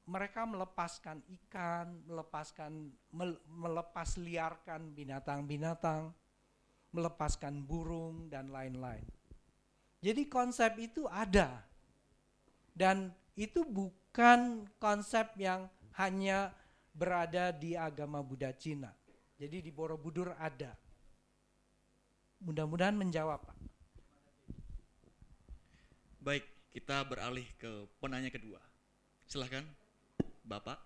mereka melepaskan ikan, melepas liarkan binatang-binatang, melepaskan burung dan lain-lain. Jadi konsep itu ada dan itu bukan konsep yang hanya berada di agama Buddha Cina. Jadi di Borobudur ada. Mudah-mudahan menjawab, Pak. Baik, kita beralih ke penanya kedua. Silahkan, Bapak.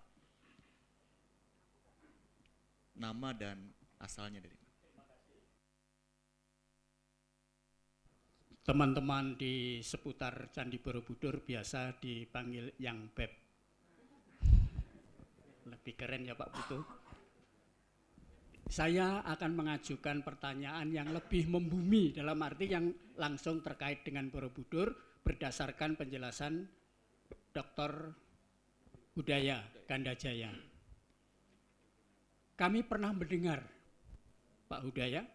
Nama dan asalnya dari mana? Teman-teman di seputar Candi Borobudur biasa dipanggil Yang Beb. Lebih keren ya Pak Putu. Saya akan mengajukan pertanyaan yang lebih membumi dalam arti yang langsung terkait dengan Borobudur berdasarkan penjelasan Dr. Budaya Gandajaya. Kami pernah mendengar Pak Budaya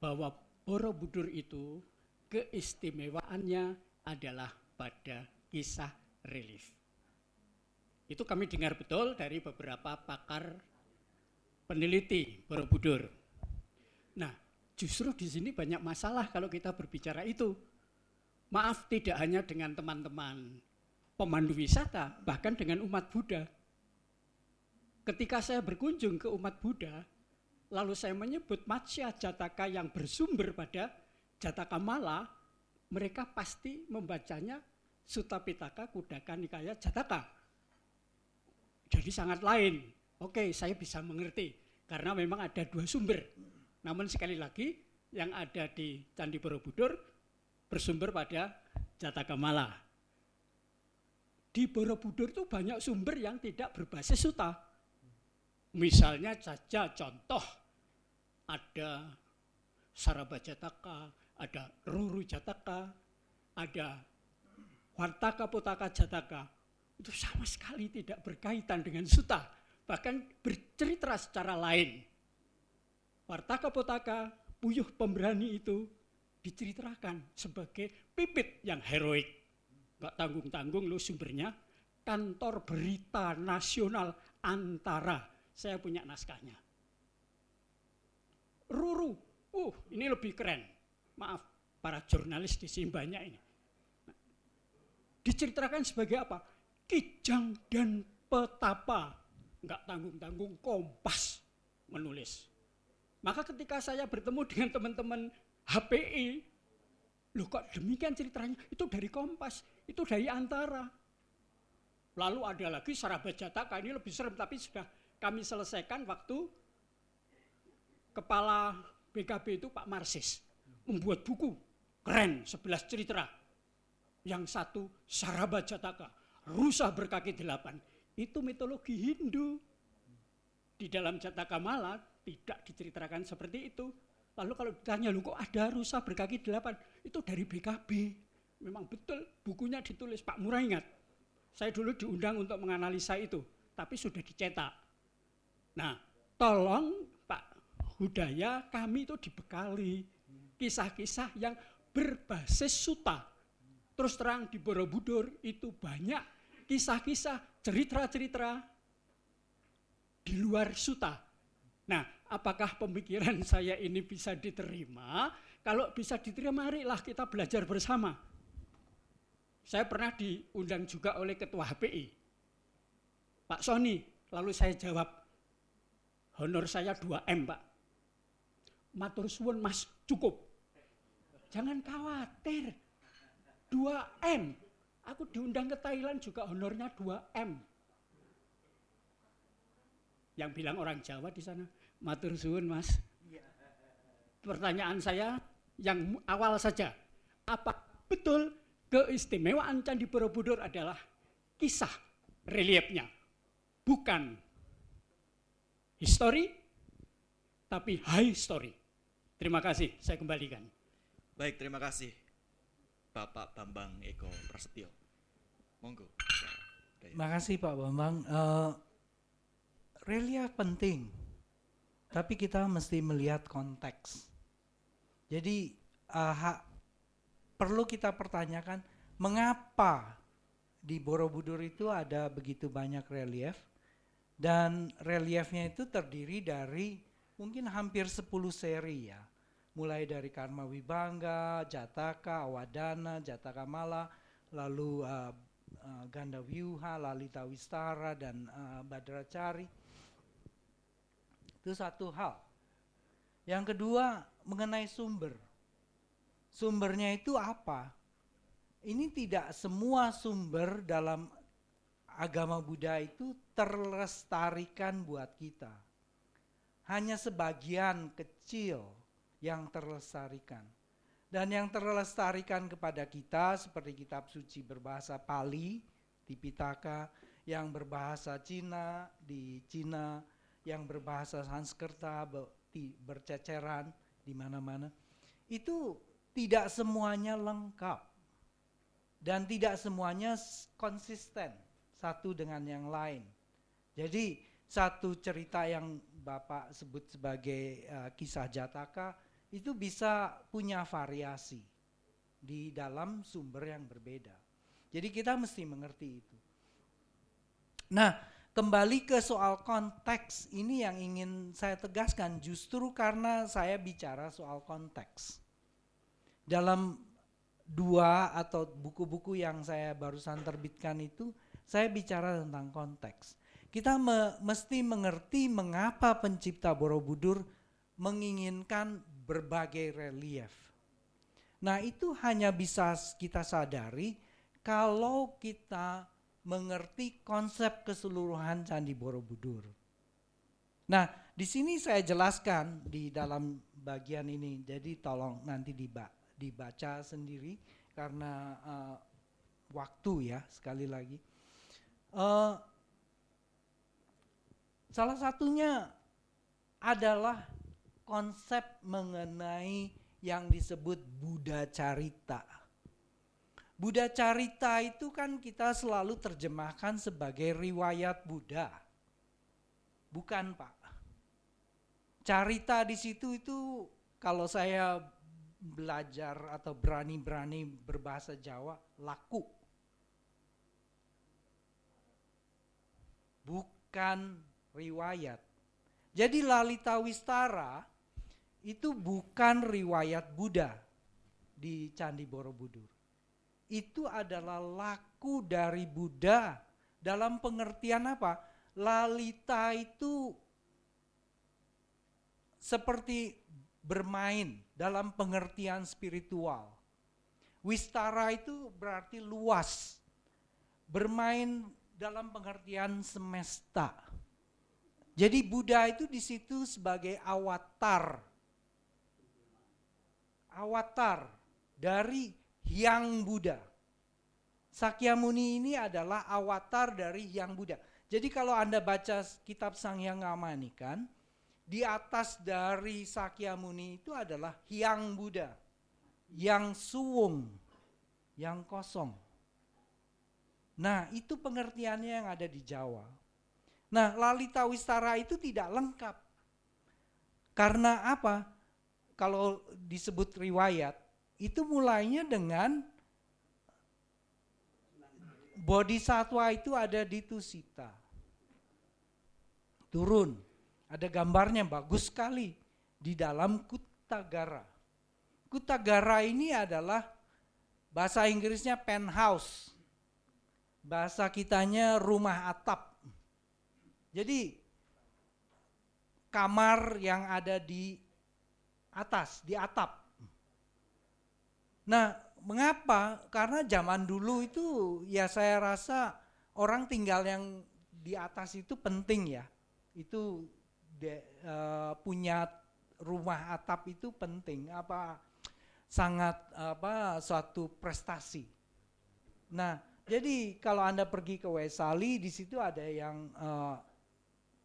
bahwa Borobudur itu keistimewaannya adalah pada kisah relief. Itu kami dengar betul dari beberapa pakar peneliti Borobudur. Nah, justru di sini banyak masalah kalau kita berbicara itu. Maaf, tidak hanya dengan teman-teman pemandu wisata, bahkan dengan umat Buddha. Ketika saya berkunjung ke umat Buddha, lalu saya menyebut Matsya Jataka yang bersumber pada Jataka Mala, mereka pasti membacanya Sutta Pitaka Kudaka Nikaya Jataka. jadi sangat lain. Oke, saya bisa mengerti karena memang ada dua sumber. Namun sekali lagi yang ada di Candi Borobudur bersumber pada Jataka Mala. Di Borobudur itu banyak sumber yang tidak berbasis suta. Misalnya saja contoh, ada Saraba Jataka, ada Ruru Jataka, ada Wartaka Potaka Jataka. Itu sama sekali tidak berkaitan dengan suta, bahkan bercerita secara lain. Wartaka Potaka, Puyuh Pemberani itu diceritakan sebagai pipit yang heroik. Gak tanggung-tanggung lo sumbernya, Kantor Berita Nasional Antara. Saya punya naskahnya. Ruru, ini lebih keren. Maaf, para jurnalis di sini banyak ini. Diceritakan sebagai apa? Kijang dan Petapa. Enggak tanggung-tanggung, Kompas menulis. Maka ketika saya bertemu dengan teman-teman HPI, loh kok demikian ceritanya? Itu dari Kompas, itu dari Antara. Lalu ada lagi Saraba Jataka, ini lebih serem, tapi sudah kami selesaikan waktu kepala BKB itu Pak Marsis membuat buku keren 11 cerita. Yang satu Saraba Jataka, rusa berkaki 8. Itu mitologi Hindu. Di dalam Jataka Mala tidak diceritakan seperti itu. Lalu kalau ditanya, lu kok ada rusa berkaki 8? Itu dari BKB. Memang betul bukunya ditulis, Pak Murah ingat. Saya dulu diundang untuk menganalisa itu, tapi sudah dicetak. Nah, tolong Pak Hudaya, kami itu dibekali kisah-kisah yang berbasis suta. Terus terang di Borobudur itu banyak kisah-kisah, cerita-cerita di luar suta. Nah, apakah pemikiran saya ini bisa diterima? Kalau bisa diterima, marilah kita belajar bersama. Saya pernah diundang juga oleh Ketua HPI, Pak Sony, lalu saya jawab, honor saya 2M Pak. Matur suwun Mas, cukup. Jangan khawatir, 2M. Aku diundang ke Thailand juga honornya 2M. Yang bilang orang Jawa di sana, matur suwun Mas. Pertanyaan saya yang awal saja, apa betul keistimewaan Candi Borobudur adalah kisah reliefnya, bukan history, tapi high story. Terima kasih, saya kembalikan. Baik, terima kasih Bapak Bambang Eko Prasetyo. Monggo. Terima kasih Pak Bambang. Relief penting, tapi kita mesti melihat konteks. Jadi perlu kita pertanyakan mengapa di Borobudur itu ada begitu banyak relief, dan reliefnya itu terdiri dari mungkin hampir 10 seri ya. Mulai dari Karma Wibangga, Jataka, Awadana, Jataka Mala, lalu Gandavyuha, Lalita Wistara, dan Badracari. Itu satu hal. Yang kedua mengenai sumber. Sumbernya itu apa? Ini tidak semua sumber dalam agama Buddha itu terlestarikan buat kita. Hanya sebagian kecil yang terlestarikan. Dan yang terlestarikan kepada kita seperti kitab suci berbahasa Pali di Pitaka, yang berbahasa Cina di Cina, yang berbahasa Sanskerta berceceran di mana-mana. Itu tidak semuanya lengkap dan tidak semuanya konsisten satu dengan yang lain. Jadi satu cerita yang Bapak sebut sebagai kisah Jataka itu bisa punya variasi di dalam sumber yang berbeda. Jadi kita mesti mengerti itu. Nah, kembali ke soal konteks, ini yang ingin saya tegaskan justru karena saya bicara soal konteks. Dalam 2 atau buku-buku yang saya barusan terbitkan itu, saya bicara tentang konteks. Kita mesti mengerti mengapa pencipta Borobudur menginginkan berbagai relief. Nah, itu hanya bisa kita sadari kalau kita mengerti konsep keseluruhan Candi Borobudur. Nah, di sini saya jelaskan di dalam bagian ini, jadi tolong nanti dibaca sendiri karena waktu ya, sekali lagi. Salah satunya adalah konsep mengenai yang disebut Buddha Carita. Buddha Carita itu kan kita selalu terjemahkan sebagai riwayat Buddha. Bukan, Pak. Carita di situ itu kalau saya belajar atau berani-berani berbahasa Jawa, laku. Bukan riwayat. Jadi Lalita Wistara itu bukan riwayat Buddha di Candi Borobudur. Itu adalah laku dari Buddha. Dalam pengertian apa? Lalita itu seperti bermain dalam pengertian spiritual. Wistara itu berarti luas. Bermain dalam pengertian semesta. Jadi Buddha itu di situ sebagai avatar. Avatar dari Hyang Buddha. Sakyamuni ini adalah avatar dari Hyang Buddha. Jadi kalau Anda baca kitab Sanghyang Amanikan, di atas dari Sakyamuni itu adalah Hyang Buddha, yang suwung, yang kosong. Nah, itu pengertiannya yang ada di Jawa. Nah, Lalita Wistara itu tidak lengkap. Karena apa? Kalau disebut riwayat, itu mulainya dengan Bodhisatwa itu ada di Tusita. Turun, ada gambarnya bagus sekali di dalam Kutagara. Kutagara ini adalah bahasa Inggrisnya penthouse. Bahasa kitanya rumah atap. Jadi kamar yang ada di atas, di atap. Nah, mengapa? Karena zaman dulu itu ya saya rasa orang tinggal yang di atas itu penting ya. Itu punya rumah atap itu penting, sangat suatu prestasi. Nah, jadi kalau Anda pergi ke Wesali, di situ ada yang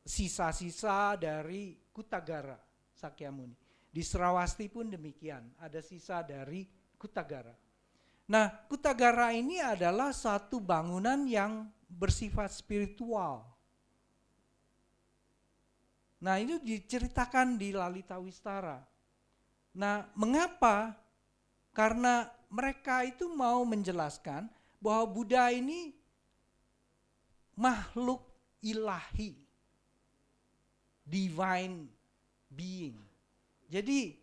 sisa-sisa dari Kutagara Sakyamuni. Di Srawasti pun demikian, ada sisa dari Kutagara. Nah, Kutagara ini adalah satu bangunan yang bersifat spiritual. Nah, itu diceritakan di Lalita Wistara. Nah, mengapa? Karena mereka itu mau menjelaskan bahwa Buddha ini makhluk ilahi, divine being. Jadi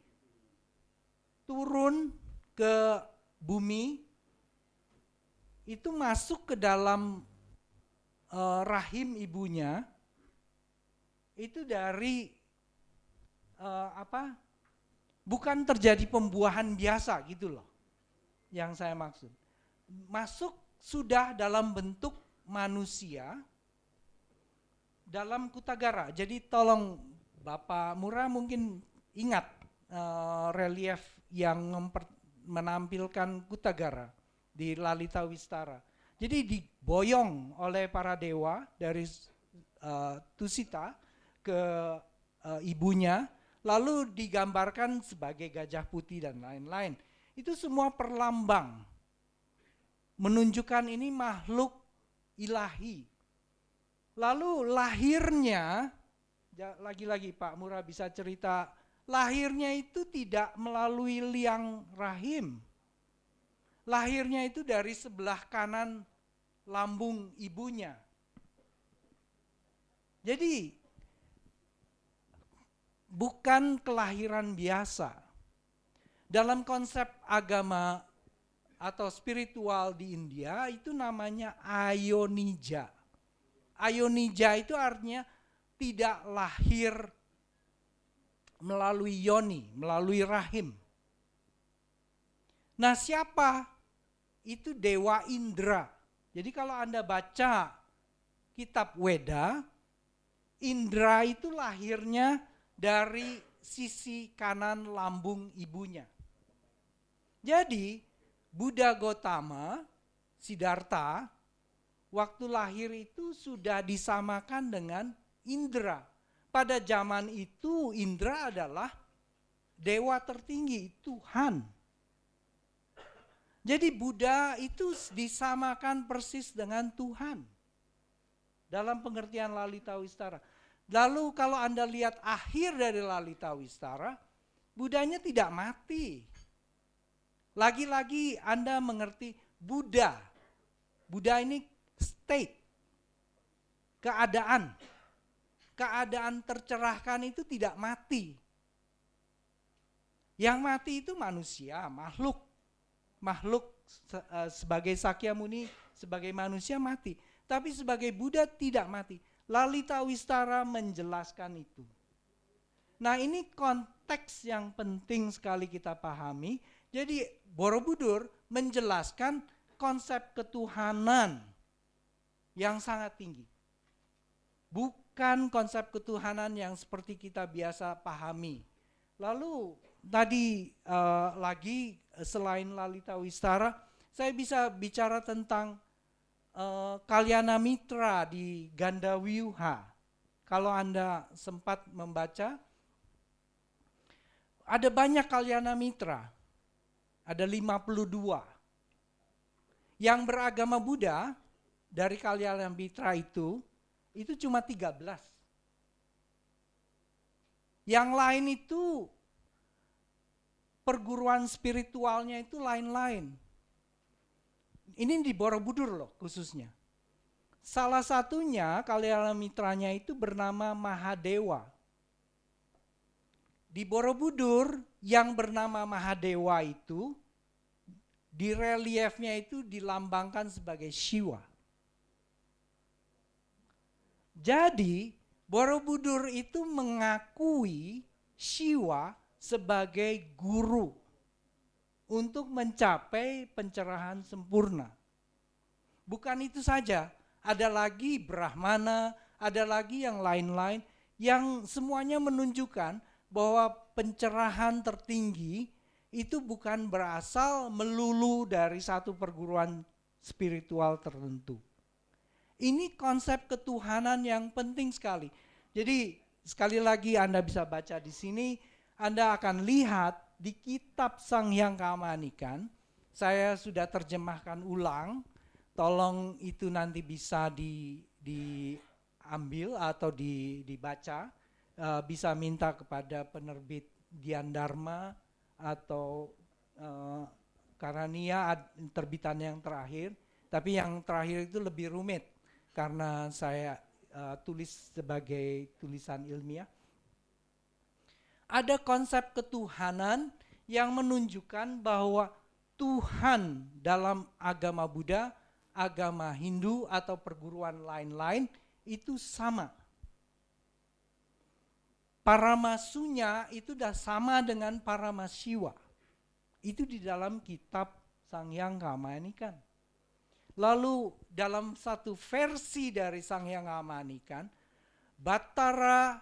turun ke bumi, itu masuk ke dalam rahim ibunya, itu dari bukan terjadi pembuahan biasa gitu loh, yang saya maksud. Masuk sudah dalam bentuk manusia dalam Kutagara. Jadi tolong Bapak Mura mungkin ingat relief yang menampilkan Kutagara di Lalita Wistara. Jadi diboyong oleh para dewa dari Tusita ke ibunya, lalu digambarkan sebagai gajah putih dan lain-lain. Itu semua perlambang, menunjukkan ini makhluk ilahi. Lalu lahirnya, lagi-lagi Pak Mura bisa cerita, lahirnya itu tidak melalui liang rahim. Lahirnya itu dari sebelah kanan lambung ibunya. Jadi bukan kelahiran biasa. Dalam konsep agama atau spiritual di India itu namanya ayonija. Ayonija itu artinya tidak lahir melalui yoni, melalui rahim. Nah, siapa? Itu Dewa Indra. Jadi kalau Anda baca kitab Weda, indra itu lahirnya dari sisi kanan lambung ibunya. Jadi Buddha Gotama, Siddhartha, waktu lahir itu sudah disamakan dengan indra. Pada zaman itu indra adalah dewa tertinggi, Tuhan. Jadi Buddha itu disamakan persis dengan Tuhan dalam pengertian Lalita Wistara. Lalu kalau Anda lihat akhir dari Lalita Wistara, Buddhanya tidak mati. Lagi-lagi Anda mengerti Buddha. Buddha ini state, keadaan. Keadaan tercerahkan itu tidak mati. Yang mati itu manusia, makhluk sebagai Sakyamuni, sebagai manusia mati. Tapi sebagai Buddha tidak mati. Lalita Wistara menjelaskan itu. Nah ini konteks yang penting sekali kita pahami. Jadi Borobudur menjelaskan konsep ketuhanan yang sangat tinggi. Bukan konsep ketuhanan yang seperti kita biasa pahami. Lalu tadi lagi selain Lalita Wistara, saya bisa bicara tentang Kalyana Mitra di Gandawiyuha. Kalau Anda sempat membaca, ada banyak Kalyana Mitra, ada 52. Yang beragama Buddha dari Kalyana Mitra itu cuma 13. Yang lain itu perguruan spiritualnya itu lain-lain. Ini di Borobudur loh khususnya. Salah satunya Kalyana Mitranya itu bernama Mahadewa. Di Borobudur yang bernama Mahadewa itu di reliefnya itu dilambangkan sebagai Shiva. Jadi Borobudur itu mengakui Shiva sebagai guru untuk mencapai pencerahan sempurna. Bukan itu saja, ada lagi Brahmana, ada lagi yang lain-lain yang semuanya menunjukkan bahwa pencerahan tertinggi itu bukan berasal melulu dari satu perguruan spiritual tertentu. Ini konsep ketuhanan yang penting sekali. Jadi sekali lagi Anda bisa baca di sini, Anda akan lihat di kitab Sanghyang Kamanikan, saya sudah terjemahkan ulang, tolong itu nanti bisa diambil atau dibaca, bisa minta kepada penerbit Dian Dharma atau Karania terbitan yang terakhir, tapi yang terakhir itu lebih rumit karena saya tulis sebagai tulisan ilmiah. Ada konsep ketuhanan yang menunjukkan bahwa Tuhan dalam agama Buddha, agama Hindu atau perguruan lain-lain itu sama. Paramasunya itu sudah sama dengan Paramasiwa. Itu di dalam kitab Sanghyang Kamanikan. Lalu dalam satu versi dari Sanghyang Kamanikan, Battara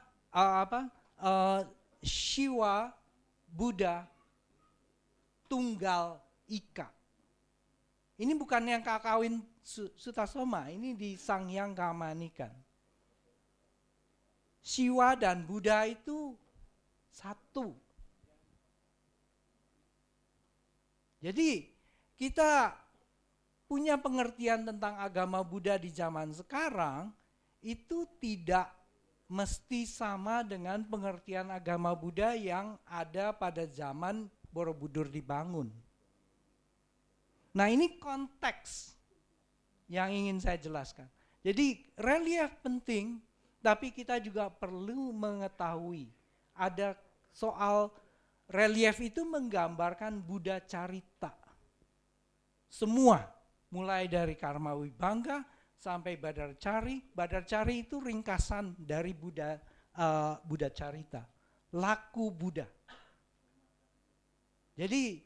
Shiva Buddha Tunggal Ika. Ini bukan yang kakawin Sutasoma, ini di Sanghyang Kamanikan. Shiva dan Buddha itu satu. Jadi kita punya pengertian tentang agama Buddha di zaman sekarang itu tidak mesti sama dengan pengertian agama Buddha yang ada pada zaman Borobudur dibangun. Nah ini konteks yang ingin saya jelaskan. Jadi relief penting, tapi kita juga perlu mengetahui ada soal relief itu menggambarkan Buddha Carita. Semua, mulai dari Karma Wibangga sampai Badarcari. Badarcari itu ringkasan dari Buddha Carita, laku Buddha. Jadi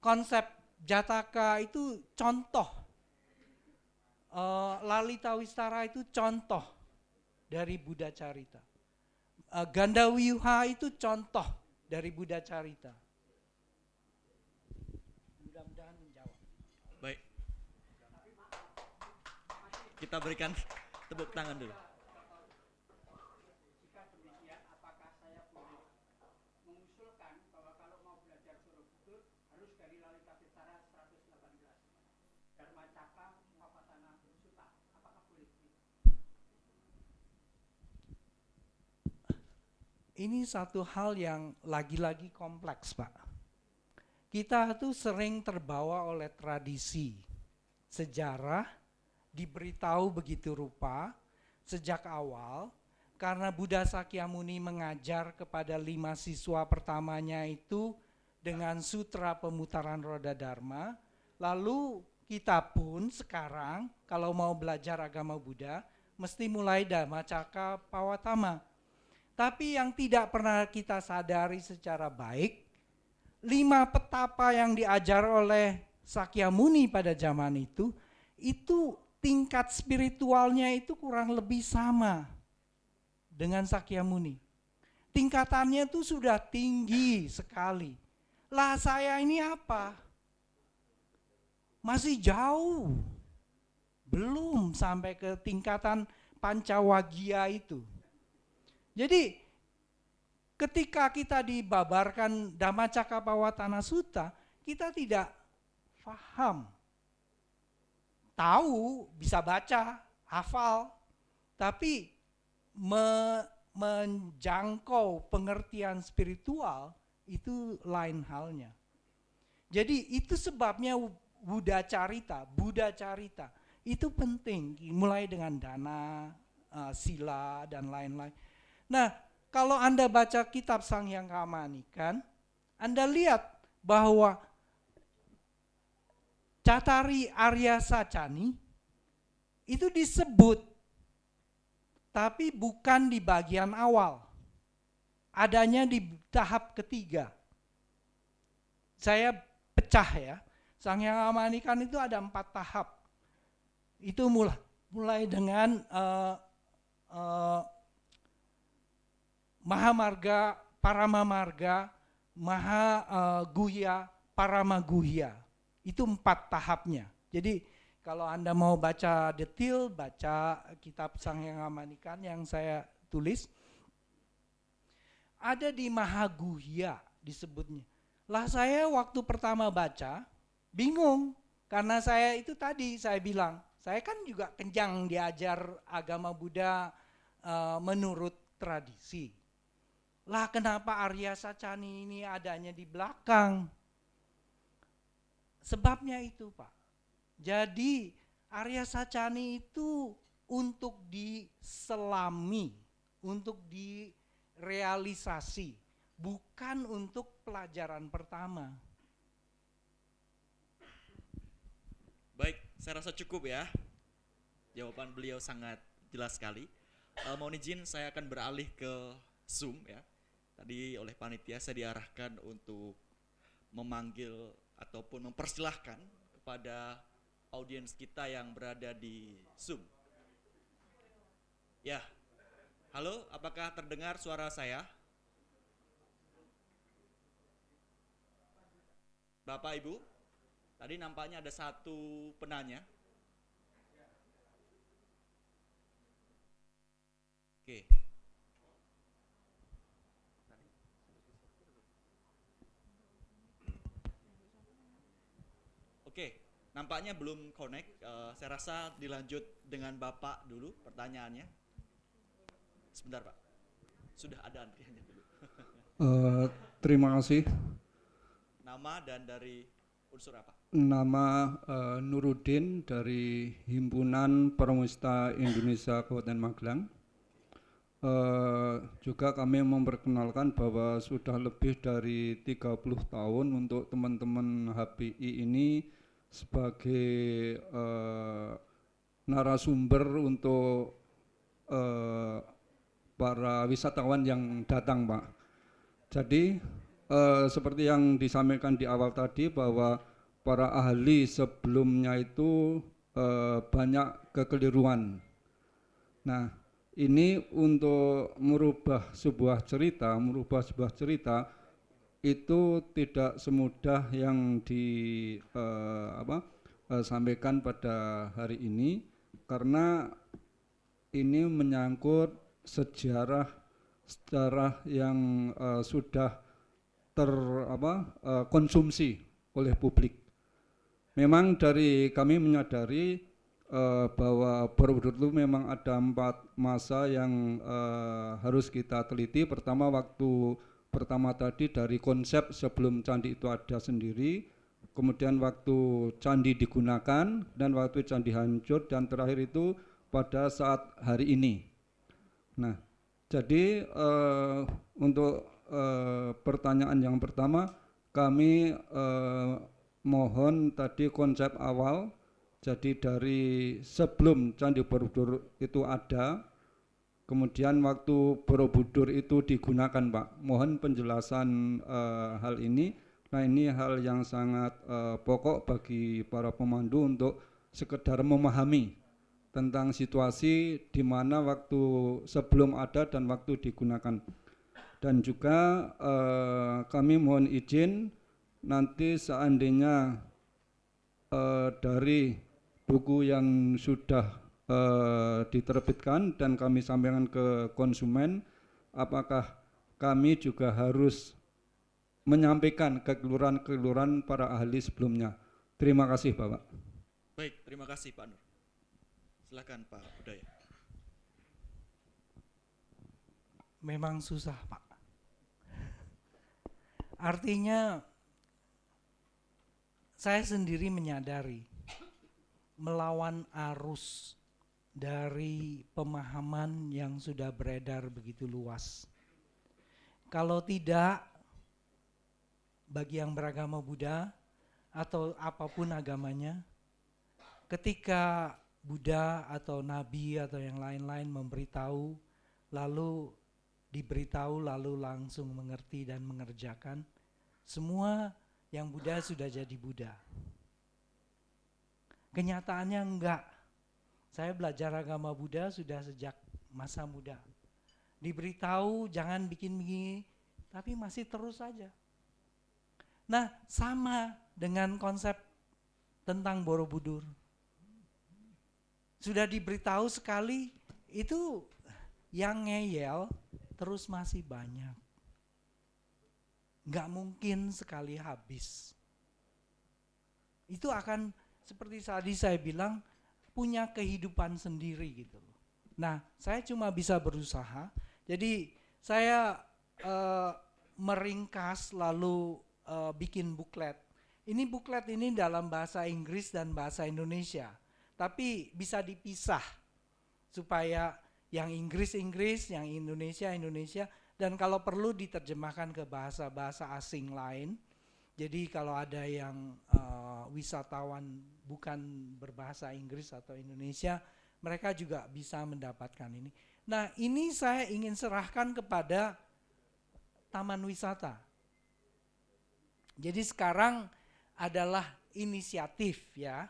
konsep Jataka itu contoh Lalita Wistara itu contoh dari Buddha Carita. Gandawiyuha itu contoh dari Buddha Carita. Mudah-mudahan menjawab. Baik. Kita berikan tepuk tangan dulu. Jika demikian, apakah saya boleh mengusulkan bahwa kalau mau belajar Borobudur harus dari Lalita Wistara 118, Dharma Cakka Pawatana Sutta? Apakah boleh begitu? Ini satu hal yang lagi-lagi kompleks, Pak. Kita tuh sering terbawa oleh tradisi, sejarah, diberitahu begitu rupa sejak awal, karena Buddha Sakyamuni mengajar kepada 5 siswa pertamanya itu dengan sutra pemutaran roda Dharma, lalu kita pun sekarang kalau mau belajar agama Buddha, mesti mulai Dhamma Cakka Pawatama. Tapi yang tidak pernah kita sadari secara baik, 5 petapa yang diajar oleh Sakyamuni pada zaman itu tingkat spiritualnya itu kurang lebih sama dengan Sakyamuni. Tingkatannya itu sudah tinggi sekali. Lah saya ini apa? Masih jauh. Belum sampai ke tingkatan Pancawagya itu. Jadi ketika kita dibabarkan Dhammacakkappawatana Sutta, kita tidak paham. Tahu, bisa baca, hafal, tapi menjangkau pengertian spiritual itu lain halnya. Jadi itu sebabnya Buddha Carita itu penting, mulai dengan dana, sila, dan lain-lain. Nah, kalau Anda baca kitab Sang Hyang Kamanikan, Anda lihat bahwa Cattari Arya Sacani itu disebut, tapi bukan di bagian awal. Adanya di tahap ketiga. Saya pecah ya. Sang Hyang Kamanikan itu ada 4 tahap. Itu mulai dengan Mahamarga, Paramamarga, Mahaguhya, Paramaguhya. Itu 4 tahapnya. Jadi kalau Anda mau baca detail, baca kitab Sang Hyang Kamanikan yang saya tulis. Ada di Mahaguhya disebutnya. Lah saya waktu pertama baca, bingung. Karena saya itu tadi saya bilang, saya kan juga kencang diajar agama Buddha menurut tradisi. Lah kenapa Arya Sacani ini adanya di belakang? Sebabnya itu Pak. Jadi Arya Sacani itu untuk diselami, untuk direalisasi, bukan untuk pelajaran pertama. Baik, saya rasa cukup ya. Jawaban beliau sangat jelas sekali. Mohon izin saya akan beralih ke Zoom ya. Tadi oleh panitia saya diarahkan untuk memanggil ataupun mempersilahkan kepada audiens kita yang berada di Zoom. Ya, halo, apakah terdengar suara saya? Bapak Ibu, tadi nampaknya ada satu penanya. Oke. Oke, nampaknya belum connect. Saya rasa dilanjut dengan Bapak dulu pertanyaannya. Sebentar Pak, sudah ada antriannya dulu. Terima kasih. Nama dan dari unsur apa? Nama Nuruddin dari Himpunan Paramista Indonesia Kabupaten Magelang. Juga kami memperkenalkan bahwa sudah lebih dari 30 tahun untuk teman-teman HPI ini sebagai narasumber untuk para wisatawan yang datang, Pak. Jadi seperti yang disampaikan di awal tadi bahwa para ahli sebelumnya itu banyak kekeliruan. Nah, ini untuk merubah sebuah cerita itu tidak semudah yang sampaikan pada hari ini, karena ini menyangkut sejarah yang sudah konsumsi oleh publik. Memang dari kami menyadari bahwa Borobudur itu memang ada 4 masa yang harus kita teliti. Pertama, waktu pertama tadi dari konsep sebelum candi itu ada sendiri, kemudian waktu candi digunakan, dan waktu candi hancur, dan terakhir itu pada saat hari ini. Nah, jadi untuk pertanyaan yang pertama, kami mohon tadi konsep awal. Jadi dari sebelum Candi Borobudur itu ada, kemudian waktu Borobudur itu digunakan, Pak. Mohon penjelasan hal ini. Nah, ini hal yang sangat pokok bagi para pemandu untuk sekedar memahami tentang situasi di mana waktu sebelum ada dan waktu digunakan. Dan juga kami mohon izin nanti seandainya dari buku yang sudah diterbitkan dan kami sampaikan ke konsumen, apakah kami juga harus menyampaikan kekeliruan-kekeliruan para ahli sebelumnya. Terima kasih, Bapak. Baik, terima kasih Pak Nur. Silakan Pak Budaya. Memang susah, Pak. Artinya saya sendiri menyadari melawan arus dari pemahaman yang sudah beredar begitu luas. Kalau tidak, bagi yang beragama Buddha atau apapun agamanya, ketika Buddha atau Nabi atau yang lain-lain memberitahu, lalu diberitahu, lalu langsung mengerti dan mengerjakan, semua yang Buddha sudah jadi Buddha. Kenyataannya enggak. Saya belajar agama Buddha sudah sejak masa muda. Diberitahu jangan bikin begini, tapi masih terus saja. Nah, sama dengan konsep tentang Borobudur. Sudah diberitahu sekali, itu yang ngeyel terus masih banyak. Enggak mungkin sekali habis. Itu akan seperti tadi saya bilang, punya kehidupan sendiri gitu. Nah, saya cuma bisa berusaha. Jadi saya meringkas lalu bikin buklet. Ini buklet ini dalam bahasa Inggris dan bahasa Indonesia. Tapi bisa dipisah supaya yang Inggris, yang Indonesia, dan kalau perlu diterjemahkan ke bahasa-bahasa asing lain. Jadi kalau ada yang wisatawan bukan berbahasa Inggris atau Indonesia, mereka juga bisa mendapatkan ini. Nah, ini saya ingin serahkan kepada taman wisata. Jadi sekarang adalah inisiatif ya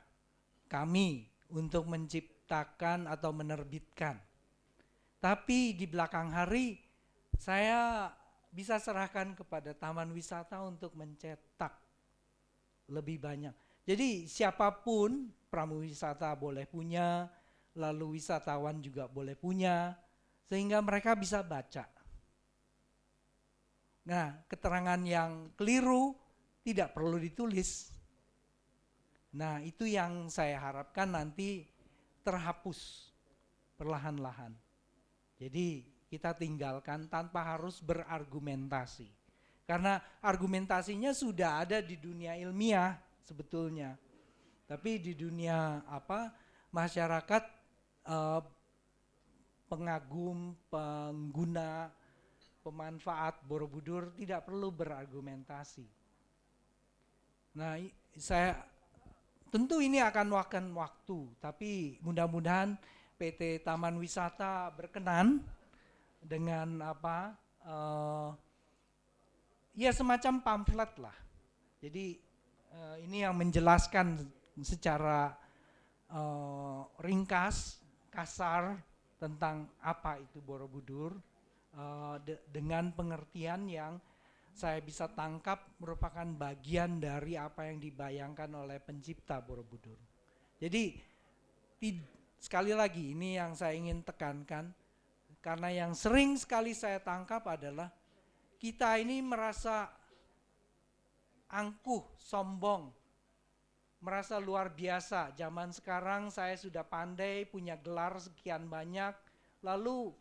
kami untuk menciptakan atau menerbitkan. Tapi di belakang hari saya bisa serahkan kepada taman wisata untuk mencetak lebih banyak. Jadi siapapun pramuwisata boleh punya, lalu wisatawan juga boleh punya, sehingga mereka bisa baca. Nah, keterangan yang keliru tidak perlu ditulis. Nah, itu yang saya harapkan nanti terhapus perlahan-lahan. Jadi kita tinggalkan tanpa harus berargumentasi. Karena argumentasinya sudah ada di dunia ilmiah sebetulnya. Tapi di dunia masyarakat pengagum, pengguna, pemanfaat Borobudur tidak perlu berargumentasi. Nah, tentu ini akan makan waktu, tapi mudah-mudahan PT Taman Wisata berkenan dengan ya semacam pamflet lah. Jadi ini yang menjelaskan secara ringkas, kasar tentang apa itu Borobudur dengan pengertian yang saya bisa tangkap merupakan bagian dari apa yang dibayangkan oleh pencipta Borobudur. Jadi sekali lagi ini yang saya ingin tekankan, karena yang sering sekali saya tangkap adalah kita ini merasa angkuh, sombong, merasa luar biasa. Zaman sekarang saya sudah pandai, punya gelar sekian banyak, lalu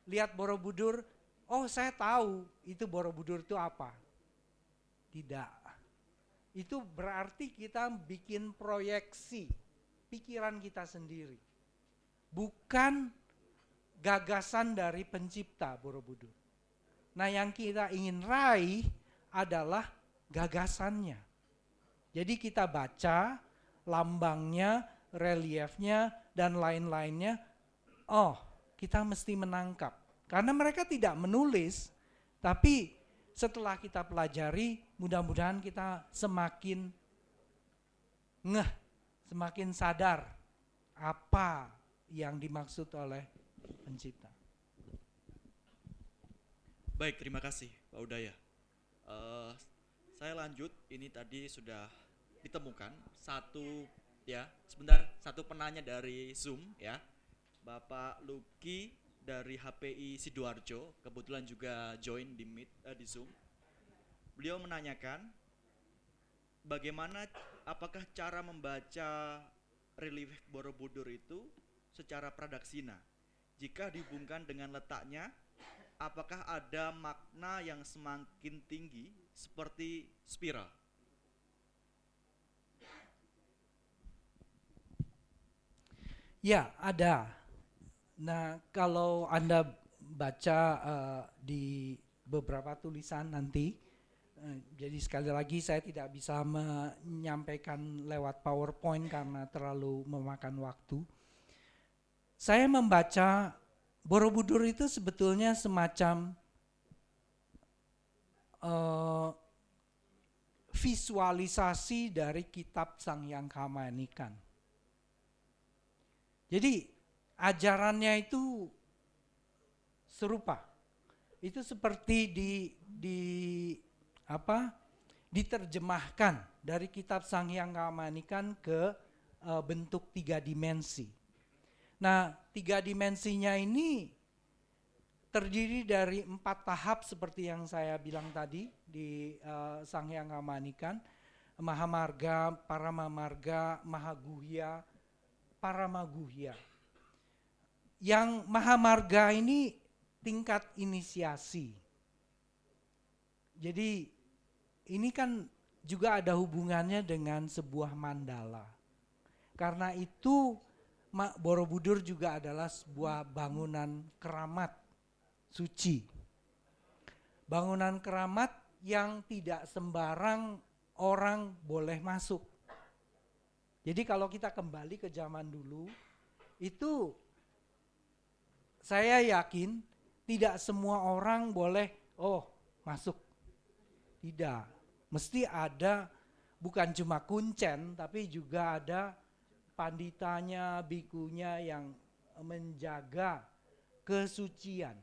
lihat Borobudur, oh saya tahu itu Borobudur itu apa. Tidak. Itu berarti kita bikin proyeksi pikiran kita sendiri. Bukan gagasan dari pencipta Borobudur. Nah, yang kita ingin raih adalah gagasannya. Jadi kita baca lambangnya, reliefnya, dan lain-lainnya. Oh, kita mesti menangkap. Karena mereka tidak menulis, tapi setelah kita pelajari, mudah-mudahan kita semakin ngeh, semakin sadar apa yang dimaksud oleh pencipta. Baik, terima kasih Pak Udaya. Saya lanjut, ini tadi sudah ditemukan satu penanya dari Zoom ya, Bapak Luki dari HPI Sidoarjo, kebetulan juga join di Zoom. Beliau menanyakan apakah cara membaca relief Borobudur itu secara pradaksina, jika dihubungkan dengan letaknya, apakah ada makna yang semakin tinggi seperti spiral? Ya, ada. Nah, kalau Anda baca di beberapa tulisan nanti, jadi sekali lagi saya tidak bisa menyampaikan lewat PowerPoint karena terlalu memakan waktu. Saya membaca Borobudur itu sebetulnya semacam visualisasi dari kitab Sang Hyang Kamanikan. Jadi ajarannya itu serupa. Itu seperti diterjemahkan dari kitab Sang Hyang Kamanikan ke bentuk 3 dimensi. Nah, 3 dimensinya ini terdiri dari 4 tahap seperti yang saya bilang tadi di Sang Hyang Kamanikan, Mahamarga, Paramamarga, Mahaguhya, Paramaguhya. Yang Mahamarga ini tingkat inisiasi. Jadi ini kan juga ada hubungannya dengan sebuah mandala. Karena itu Borobudur juga adalah sebuah bangunan keramat suci. Bangunan keramat yang tidak sembarang orang boleh masuk. Jadi kalau kita kembali ke zaman dulu, itu saya yakin tidak semua orang boleh masuk. Tidak. Mesti ada bukan cuma kuncen, tapi juga ada panditanya, bikunya yang menjaga kesucian.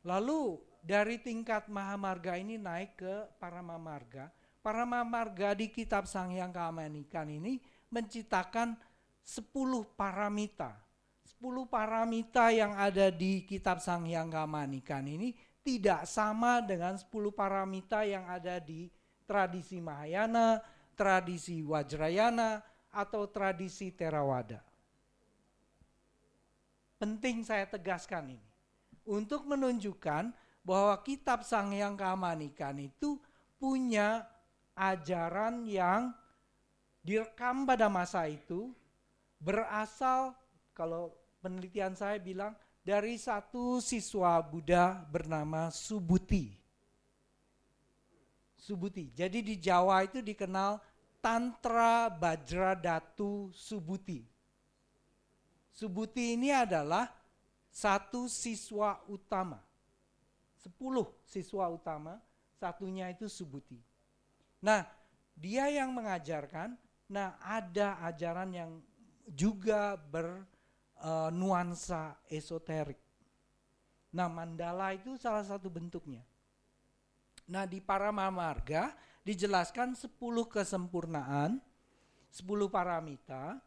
Lalu dari tingkat Mahamarga ini naik ke Paramamarga. Paramamarga di kitab Sang Hyang Kamanikan ini menciptakan 10 paramita. 10 paramita yang ada di kitab Sang Hyang Kamanikan ini tidak sama dengan 10 paramita yang ada di tradisi Mahayana, tradisi Vajrayana, atau tradisi Theravada. Penting saya tegaskan ini. Untuk menunjukkan bahwa kitab Sang Hyang Kamanikan itu punya ajaran yang direkam pada masa itu berasal, kalau penelitian saya bilang, dari satu siswa Buddha bernama Subhuti. Subhuti. Jadi di Jawa itu dikenal Tantra Bajradhatu Subhuti. Subhuti ini adalah satu siswa utama. 10 siswa utama, satunya itu Subhuti. Nah, dia yang mengajarkan Nah, ada ajaran yang juga bernuansa esoterik. Nah, mandala itu salah satu bentuknya. Nah, di Paramamarga dijelaskan 10 kesempurnaan, 10 paramita.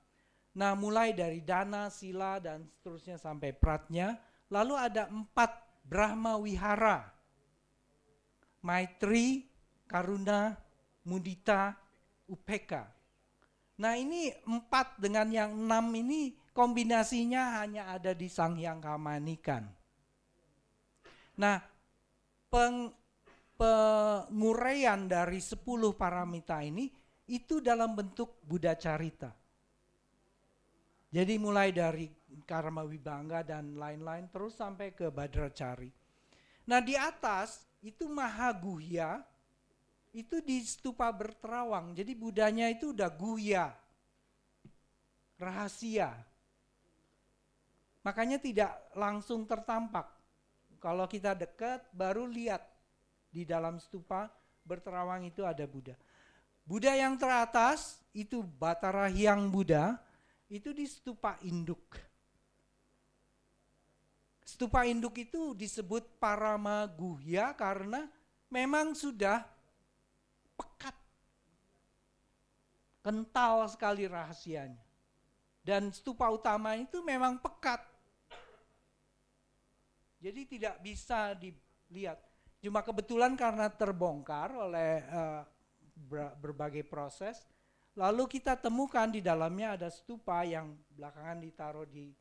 Nah, mulai dari dana, sila, dan seterusnya sampai pratnya. Lalu ada 4 Brahma Wihara. Maitri, Karuna, Mudita, Upeka. Nah, ini 4 dengan yang 6 ini kombinasinya hanya ada di Sanghyang Kamanikan. Nah, penguraian dari 10 paramita ini itu dalam bentuk Buddha Carita. Jadi mulai dari Karma Wibangga dan lain-lain terus sampai ke Badracari. Nah, di atas itu Mahaguhya, itu di stupa berterawang. Jadi Budanya itu udah guhya, rahasia. Makanya tidak langsung tertampak. Kalau kita dekat baru lihat di dalam stupa berterawang itu ada Buddha. Buddha yang teratas itu Batara Hyang Buddha, itu di stupa induk. Stupa induk itu disebut Paramaguhya karena memang sudah pekat, kental sekali rahasianya. Dan stupa utama itu memang pekat. Jadi tidak bisa dilihat. Cuma kebetulan karena terbongkar oleh berbagai proses, lalu kita temukan di dalamnya ada stupa yang belakangan ditaruh di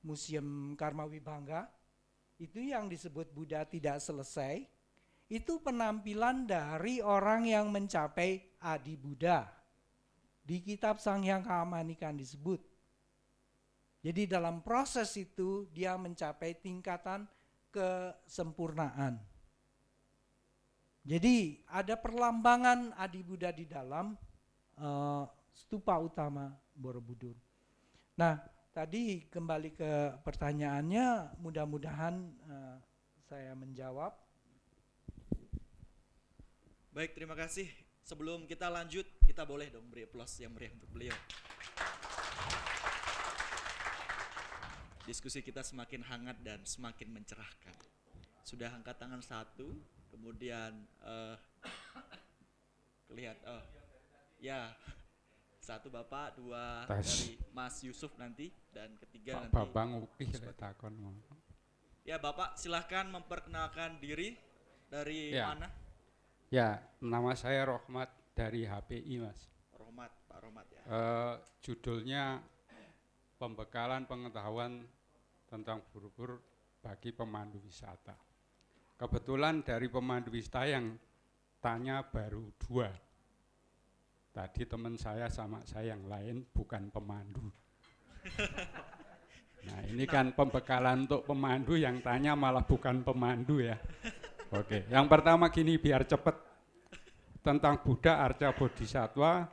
Museum Karma Wibangga. Itu yang disebut Buddha tidak selesai. Itu penampilan dari orang yang mencapai Adi Buddha. Di kitab Sanghyang Kamanikan disebut. Jadi dalam proses itu dia mencapai tingkatan kesempurnaan. Jadi ada perlambangan Adi Buddha di dalam stupa utama Borobudur. Nah, tadi kembali ke pertanyaannya, mudah-mudahan saya menjawab. Baik, terima kasih. Sebelum kita lanjut, kita boleh dong beri aplaus yang meriah untuk beliau. Diskusi kita semakin hangat dan semakin mencerahkan. Sudah angkat tangan 1, kemudian kelihatan, ya 1 Bapak, 2 dari Mas Yusuf nanti, dan ketiga nanti Bapak Nguki takon. Ya Bapak, silahkan memperkenalkan diri dari mana? Ya, nama saya Rohmat dari HPI, Mas. Rohmat, Pak Rohmat ya. Judulnya Pembekalan Pengetahuan tentang Borobudur bagi pemandu wisata. Kebetulan dari pemandu wisata yang tanya baru 2. Tadi teman saya sama saya yang lain bukan pemandu. Nah, ini kan pembekalan untuk pemandu, yang tanya malah bukan pemandu ya. Oke, yang pertama gini biar cepat. Tentang Buddha Arca Bodhisattva,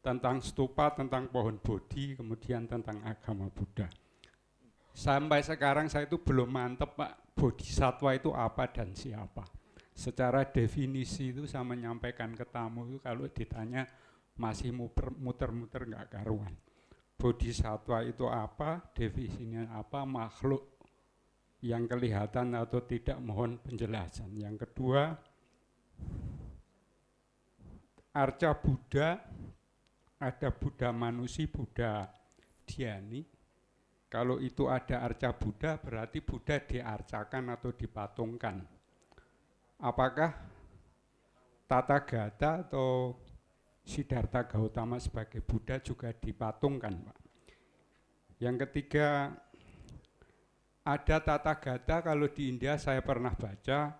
tentang stupa, tentang pohon bodhi, kemudian tentang agama Buddha. Sampai sekarang saya itu belum mantep Pak, Bodhisattva itu apa dan siapa. Secara definisi itu saya menyampaikan ke tamu itu kalau ditanya masih muter-muter nggak karuan. Bodhisattva itu apa, definisinya apa, makhluk yang kelihatan atau tidak, mohon penjelasan. Yang kedua, Arca Buddha, ada Buddha manusia, Buddha Dhyani. Kalau itu ada Arca Buddha, berarti Buddha diarcakan atau dipatungkan. Apakah Tathagata atau Siddhartha Gautama sebagai Buddha juga dipatungkan, Pak? Yang ketiga, ada Tathagata, kalau di India saya pernah baca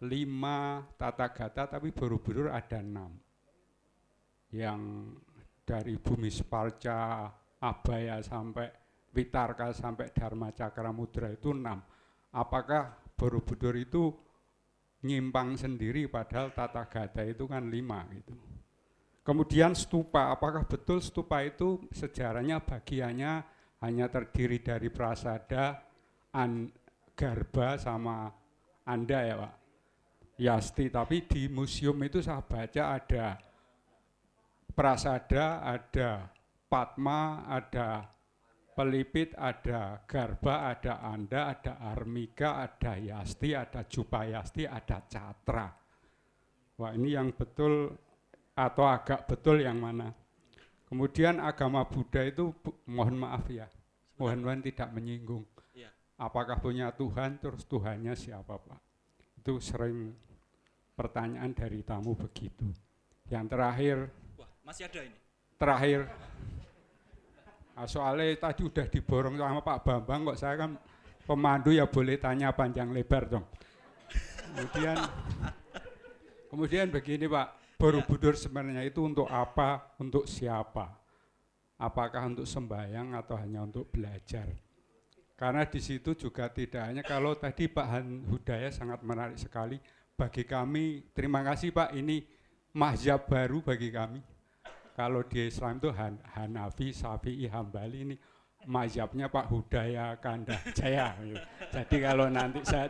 5 Tathagata, tapi Borobudur ada 6. Yang dari Bumi Spalca, Abhaya sampai Vitarka sampai Dharma Cakramudra itu 6. Apakah Borobudur itu nyimpang sendiri padahal Tathagata itu kan 5 gitu. Kemudian stupa, apakah betul stupa itu sejarahnya bagiannya hanya terdiri dari prasada, garba sama Anda ya Pak, Yasti, tapi di museum itu saya baca ada Prasada, ada Padma, ada Pelipit, ada Garba, ada Anda, ada Armika, ada Yasti, ada Jupayasti, ada Catra. Wah, ini yang betul atau agak betul yang mana? Kemudian agama Buddha itu, mohon maaf ya, mohon tidak menyinggung. Iya. Apakah punya Tuhan, terus Tuhannya siapa, Pak? Itu sering pertanyaan dari tamu begitu. Yang terakhir, Wah, masih ada ini. terakhir, soalnya tadi udah diborong sama Pak Bambang, kok saya kan pemandu ya boleh tanya panjang lebar dong. Kemudian begini Pak, Borobudur sebenarnya itu untuk apa, untuk siapa? Apakah untuk sembahyang atau hanya untuk belajar? Karena di situ juga tidak hanya, kalau tadi Pak Hudaya sangat menarik sekali, bagi kami, terima kasih Pak, ini mazhab baru bagi kami. Kalau di Islam itu Hanafi, Syafi'i, Hambali, ini mazhabnya Pak Hudaya Kanda Jaya. Jadi kalau nanti saya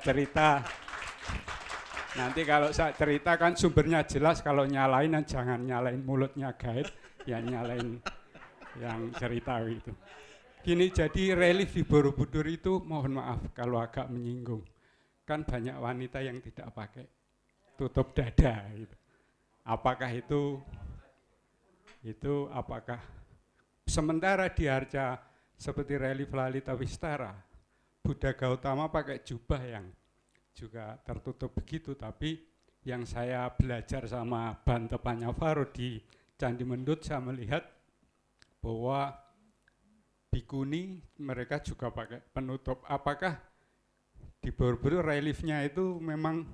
cerita kan sumbernya jelas, kalau nyalain jangan nyalain mulutnya gaib, ya nyalain yang cerita itu. Gini, jadi relief di Borobudur itu mohon maaf kalau agak menyinggung. Kan banyak wanita yang tidak pakai tutup dada gitu. Apakah itu apakah sementara di Harja seperti relief Lalita Wistara, Buddha Gautama pakai jubah yang juga tertutup begitu, tapi yang saya belajar sama Bante Panyavaro di Candi Mendut, saya melihat bahwa bikuni mereka juga pakai penutup. Apakah di Borobudur reliefnya itu memang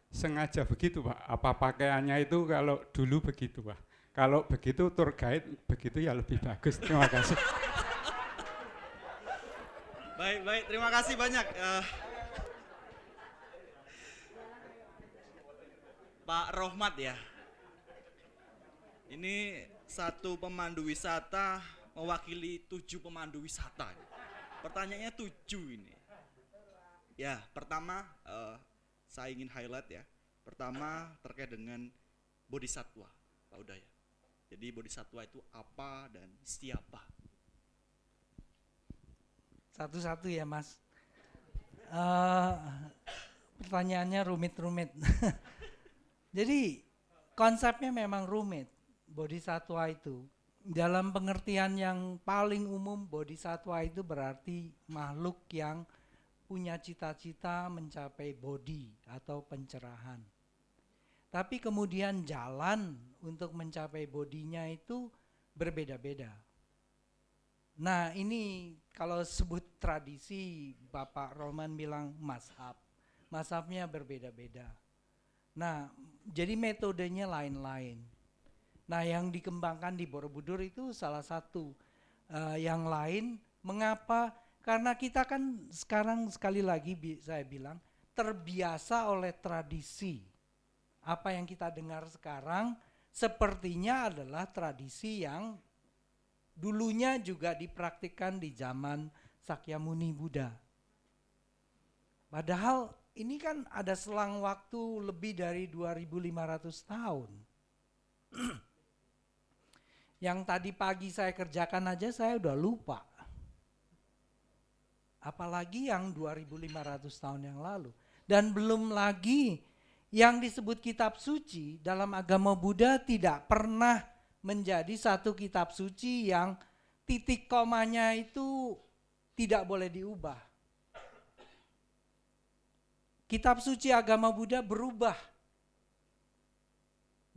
sengaja begitu Pak? Apa pakaiannya itu kalau dulu begitu Pak? Kalau begitu tour guide begitu ya lebih bagus. Terima kasih. Baik, terima kasih banyak. Pak Rohmat ya. Ini satu pemandu wisata mewakili 7 pemandu wisata. Pertanyaannya 7 ini. Ya, pertama saya ingin highlight ya. Pertama terkait dengan bodhisatwa, Pak Udaya. Jadi bodhisatwa itu apa dan siapa? Satu-satu ya Mas. Pertanyaannya rumit-rumit. Jadi konsepnya memang rumit, bodhisatwa itu. Dalam pengertian yang paling umum, bodhisatwa itu berarti makhluk yang punya cita-cita mencapai bodhi atau pencerahan. Tapi kemudian jalan untuk mencapai bodinya itu berbeda-beda. Nah ini kalau sebut tradisi, Bapak Roman bilang mazhab. Mazhabnya berbeda-beda. Nah jadi metodenya lain-lain. Nah yang dikembangkan di Borobudur itu salah satu. Yang lain, mengapa? Karena kita kan sekarang sekali lagi saya bilang terbiasa oleh tradisi. Apa yang kita dengar sekarang sepertinya adalah tradisi yang dulunya juga dipraktikkan di zaman Sakyamuni Buddha. Padahal ini kan ada selang waktu lebih dari 2500 tahun. Yang tadi pagi saya kerjakan aja saya udah lupa. Apalagi yang 2500 tahun yang lalu. Dan belum lagi yang disebut kitab suci dalam agama Buddha tidak pernah menjadi satu kitab suci yang titik komanya itu tidak boleh diubah. Kitab suci agama Buddha berubah.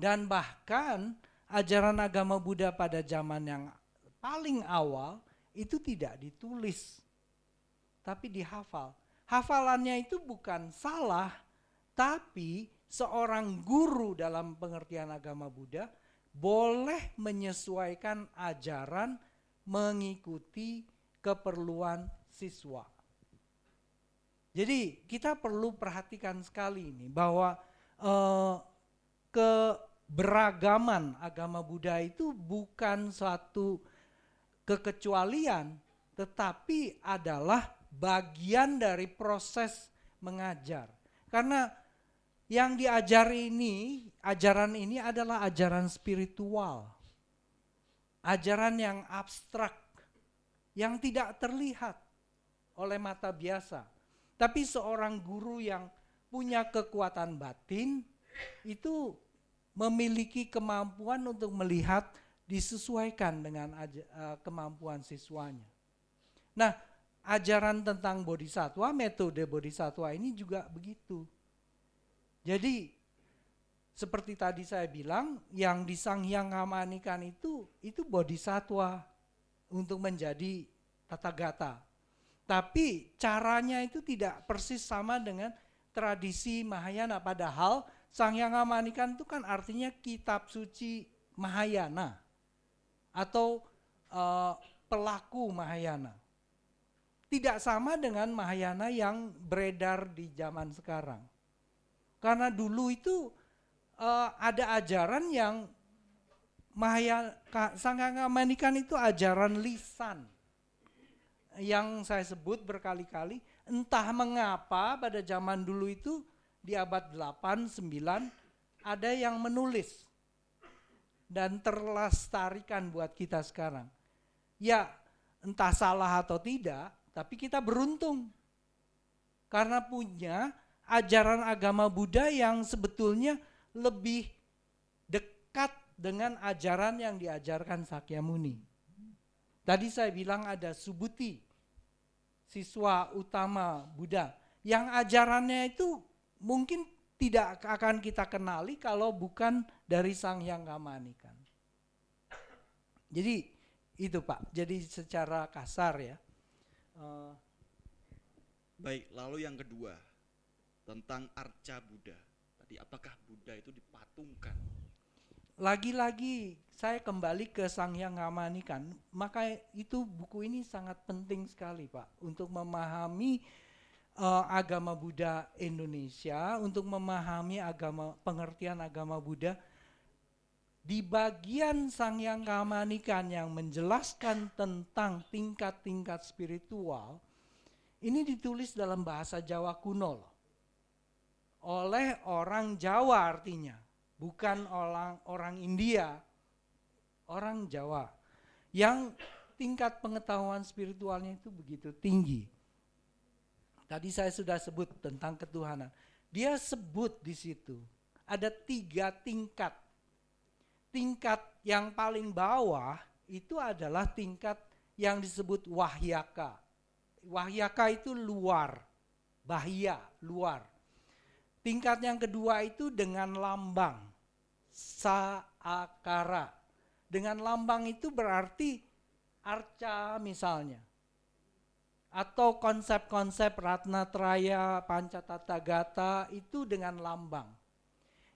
Dan bahkan ajaran agama Buddha pada zaman yang paling awal itu tidak ditulis, tapi dihafal. Hafalannya itu bukan salah, tapi seorang guru dalam pengertian agama Buddha boleh menyesuaikan ajaran mengikuti keperluan siswa. Jadi kita perlu perhatikan sekali ini bahwa keberagaman agama Buddha itu bukan suatu kekecualian, tetapi adalah bagian dari proses mengajar. Karena yang diajari ini, ajaran ini adalah ajaran spiritual. ajaran yang abstrak, yang tidak terlihat oleh mata biasa. Tapi seorang guru yang punya kekuatan batin itu memiliki kemampuan untuk melihat disesuaikan dengan kemampuan siswanya. Nah, ajaran tentang bodhisatwa, metode bodhisatwa ini juga begitu. Jadi seperti tadi saya bilang, yang disanghyangkamanikan itu bodhisatwa untuk menjadi tathagata. Tapi caranya itu tidak persis sama dengan tradisi Mahayana, padahal Sanghyangamanikan itu kan artinya kitab suci Mahayana atau pelaku Mahayana. Tidak sama dengan Mahayana yang beredar di zaman sekarang. Karena dulu itu ada ajaran yang Mahayana, Sanghyangamanikan itu ajaran lisan. Yang saya sebut berkali-kali, entah mengapa pada zaman dulu itu di abad 8, 9 ada yang menulis dan terlestarikan buat kita sekarang. Ya, entah salah atau tidak, tapi kita beruntung karena punya ajaran agama Buddha yang sebetulnya lebih dekat dengan ajaran yang diajarkan Sakyamuni. Tadi saya bilang ada Subhuti, siswa utama Buddha, yang ajarannya itu mungkin tidak akan kita kenali kalau bukan dari Sanghyangamanikan. Jadi itu Pak, jadi secara kasar ya. Baik, lalu yang kedua tentang arca Buddha. Tadi apakah Buddha itu dipatungkan? Lagi-lagi saya kembali ke Sanghyangamanikan, maka itu buku ini sangat penting sekali Pak untuk memahami agama Buddha Indonesia, untuk memahami pengertian agama Buddha. Di bagian Sanghyangamanikan yang menjelaskan tentang tingkat-tingkat spiritual, ini ditulis dalam bahasa Jawa kuno loh. Oleh orang Jawa artinya, bukan orang India, orang Jawa. Yang tingkat pengetahuan spiritualnya itu begitu tinggi. Tadi saya sudah sebut tentang ketuhanan. Dia sebut di situ ada 3 tingkat. Tingkat yang paling bawah itu adalah tingkat yang disebut wahyaka. Wahyaka itu luar, bahya, luar. Tingkat yang kedua itu dengan lambang, saakara. Dengan lambang itu berarti arca misalnya. Atau konsep-konsep Ratnatraya, Pancatathagata itu dengan lambang.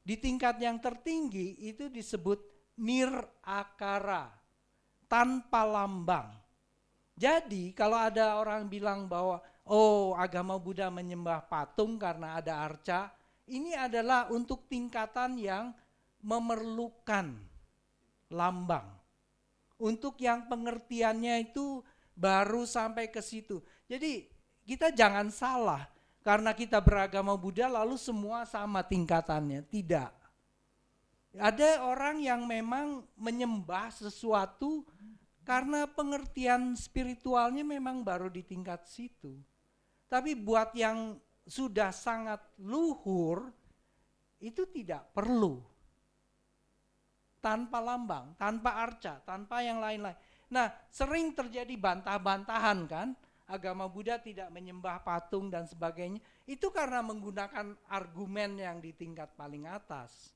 Di tingkat yang tertinggi itu disebut nirakara, tanpa lambang. Jadi kalau ada orang bilang bahwa agama Buddha menyembah patung karena ada arca, ini adalah untuk tingkatan yang memerlukan lambang. Untuk yang pengertiannya itu baru sampai ke situ. Jadi kita jangan salah karena kita beragama Buddha lalu semua sama tingkatannya. Tidak. Ada orang yang memang menyembah sesuatu karena pengertian spiritualnya memang baru di tingkat situ. Tapi buat yang sudah sangat luhur, itu tidak perlu. Tanpa lambang, tanpa arca, tanpa yang lain-lain. Nah, sering terjadi bantah-bantahan kan, agama Buddha tidak menyembah patung dan sebagainya. Itu karena menggunakan argumen yang di tingkat paling atas.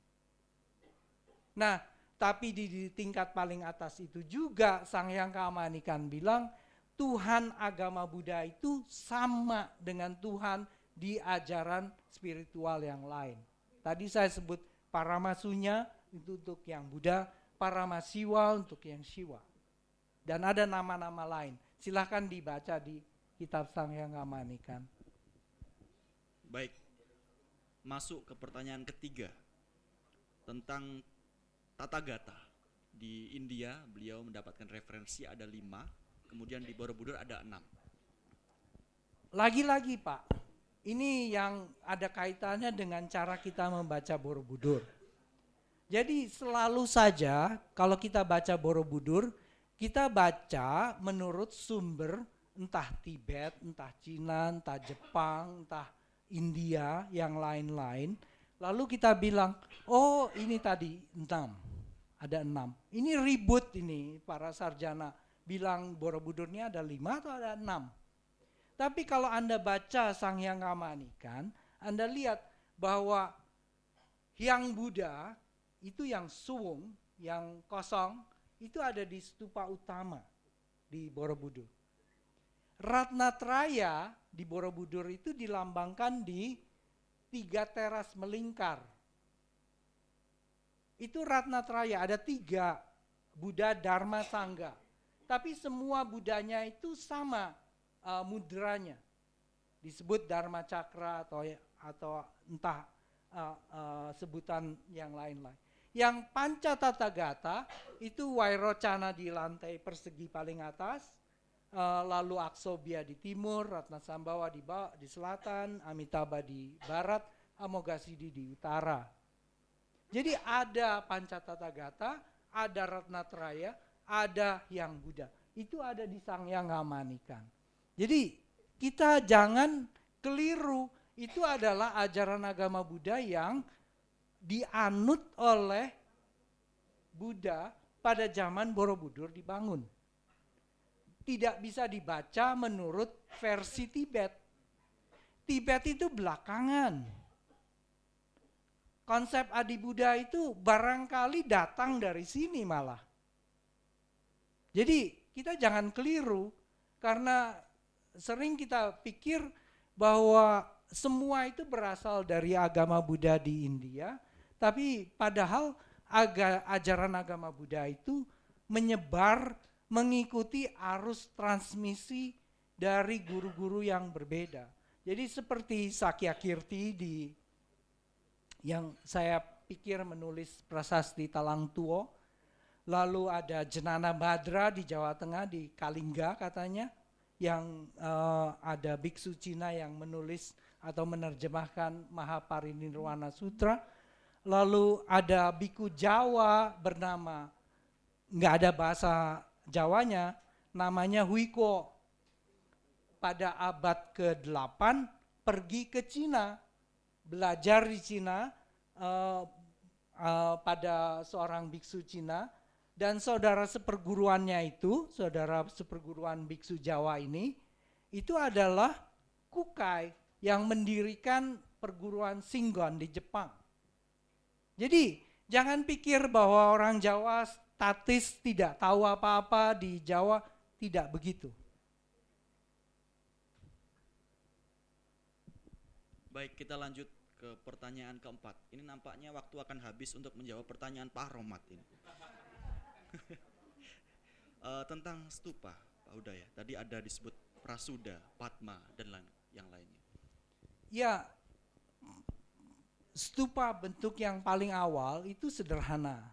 Nah, tapi di tingkat paling atas itu juga Sanghyangamanikan bilang Tuhan agama Buddha itu sama dengan Tuhan di ajaran spiritual yang lain. Tadi saya sebut Paramasunya itu untuk yang Buddha, Paramasiwa untuk yang Siwa. Dan ada nama-nama lain. Silahkan dibaca di kitab Sanghyangamanikan. Baik, masuk ke pertanyaan ketiga tentang Tathagata. Di India beliau mendapatkan referensi ada 5, kemudian di Borobudur ada 6. Lagi-lagi Pak, ini yang ada kaitannya dengan cara kita membaca Borobudur. Jadi selalu saja kalau kita baca Borobudur, kita baca menurut sumber entah Tibet, entah Cina, entah Jepang, entah India, yang lain-lain. Lalu kita bilang, oh ini tadi 6, ada 6. Ini ribut ini para sarjana bilang Borobudurnya ada 5 atau ada 6. Tapi kalau Anda baca Sang Hyang Kamanikan, Anda lihat bahwa Hyang Buddha itu yang suwung, yang kosong, itu ada di stupa utama di Borobudur. Ratnatraya di Borobudur itu dilambangkan di 3 teras melingkar. Itu Ratnatraya, ada 3 Buddha, Dharma, Sangha. Tapi semua Buddhanya itu sama mudranya. Disebut Dharma Cakra atau entah sebutan yang lain-lain. Yang Pancatathagata itu Vairocana di lantai persegi paling atas, lalu Aksobhya di timur, Ratnasambhava di selatan, Amitabha di barat, Amoghasiddhi di utara. Jadi ada Pancatathagata, ada Ratnatraya, ada Hyang Buddha. Itu ada di Sang Hyang Kamanikan. Jadi kita jangan keliru, itu adalah ajaran agama Buddha yang dianut oleh Buddha pada zaman Borobudur dibangun. Tidak bisa dibaca menurut versi Tibet. Tibet itu belakangan. Konsep Adi Buddha itu barangkali datang dari sini malah. Jadi kita jangan keliru, karena sering kita pikir bahwa semua itu berasal dari agama Buddha di India, tapi padahal ajaran agama Buddha itu menyebar mengikuti arus transmisi dari guru-guru yang berbeda. Jadi seperti Sakyakirti yang saya pikir menulis prasasti Talang Tuo, lalu ada Jenana Badra di Jawa Tengah, di Kalingga katanya, yang ada biksu Cina yang menulis atau menerjemahkan Mahaparinirwana Sutra. Lalu ada biku Jawa bernama, nggak ada bahasa Jawanya, namanya Huiko. Pada abad ke-8 pergi ke Cina, belajar di Cina pada seorang biksu Cina, dan saudara seperguruannya itu, saudara seperguruan biksu Jawa ini, itu adalah Kukai yang mendirikan perguruan Shingon di Jepang. Jadi jangan pikir bahwa orang Jawa statis tidak tahu apa-apa di Jawa, tidak begitu. Baik, kita lanjut ke pertanyaan keempat. Ini nampaknya waktu akan habis untuk menjawab pertanyaan Pak Romat ini. Tentang stupa, Pak Huda ya. Tadi ada disebut Prasuda, Padma, dan yang lainnya. Ya, stupa bentuk yang paling awal itu sederhana,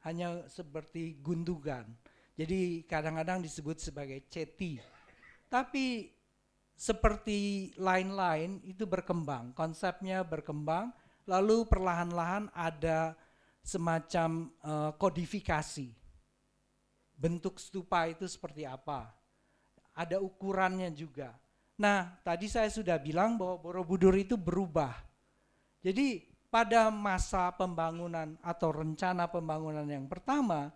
hanya seperti gundugan. Jadi kadang-kadang disebut sebagai ceti. Tapi seperti lain-lain itu berkembang, konsepnya berkembang, lalu perlahan-lahan ada semacam kodifikasi. Bentuk stupa itu seperti apa? Ada ukurannya juga. Nah, tadi saya sudah bilang bahwa Borobudur itu berubah. Jadi pada masa pembangunan atau rencana pembangunan yang pertama,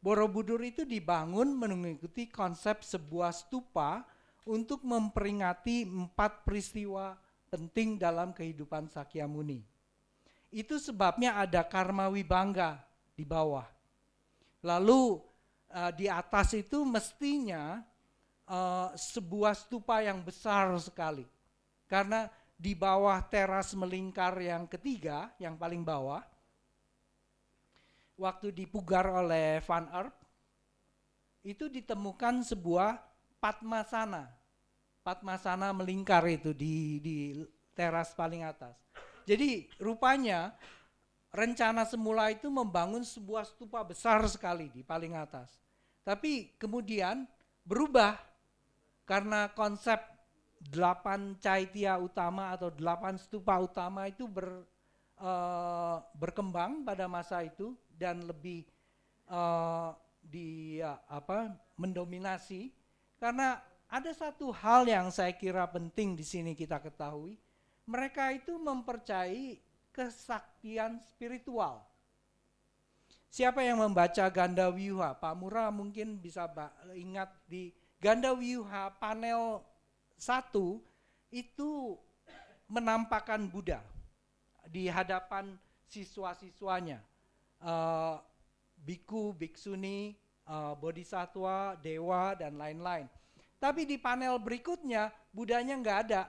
Borobudur itu dibangun mengikuti konsep sebuah stupa untuk memperingati 4 peristiwa penting dalam kehidupan Sakyamuni. Itu sebabnya ada Karma Wibangga di bawah. Lalu di atas itu mestinya sebuah stupa yang besar sekali. Karena di bawah teras melingkar yang ketiga, yang paling bawah, waktu dipugar oleh Van Erp, itu ditemukan sebuah Padmasana. Padmasana melingkar itu di teras paling atas. Jadi rupanya rencana semula itu membangun sebuah stupa besar sekali di paling atas. Tapi kemudian berubah karena konsep 8 Caitya utama atau 8 stupa utama itu berkembang pada masa itu dan lebih mendominasi, karena ada satu hal yang saya kira penting di sini kita ketahui, mereka itu mempercayai kesaktian spiritual. Siapa yang membaca Gandawiyuha? Pak Mura mungkin bisa ingat di Gandawiyuha panel 1 itu menampakkan Buddha di hadapan siswa-siswanya, biku, biksuni, bodhisatwa, dewa, dan lain-lain. Tapi di panel berikutnya Buddhanya nggak ada.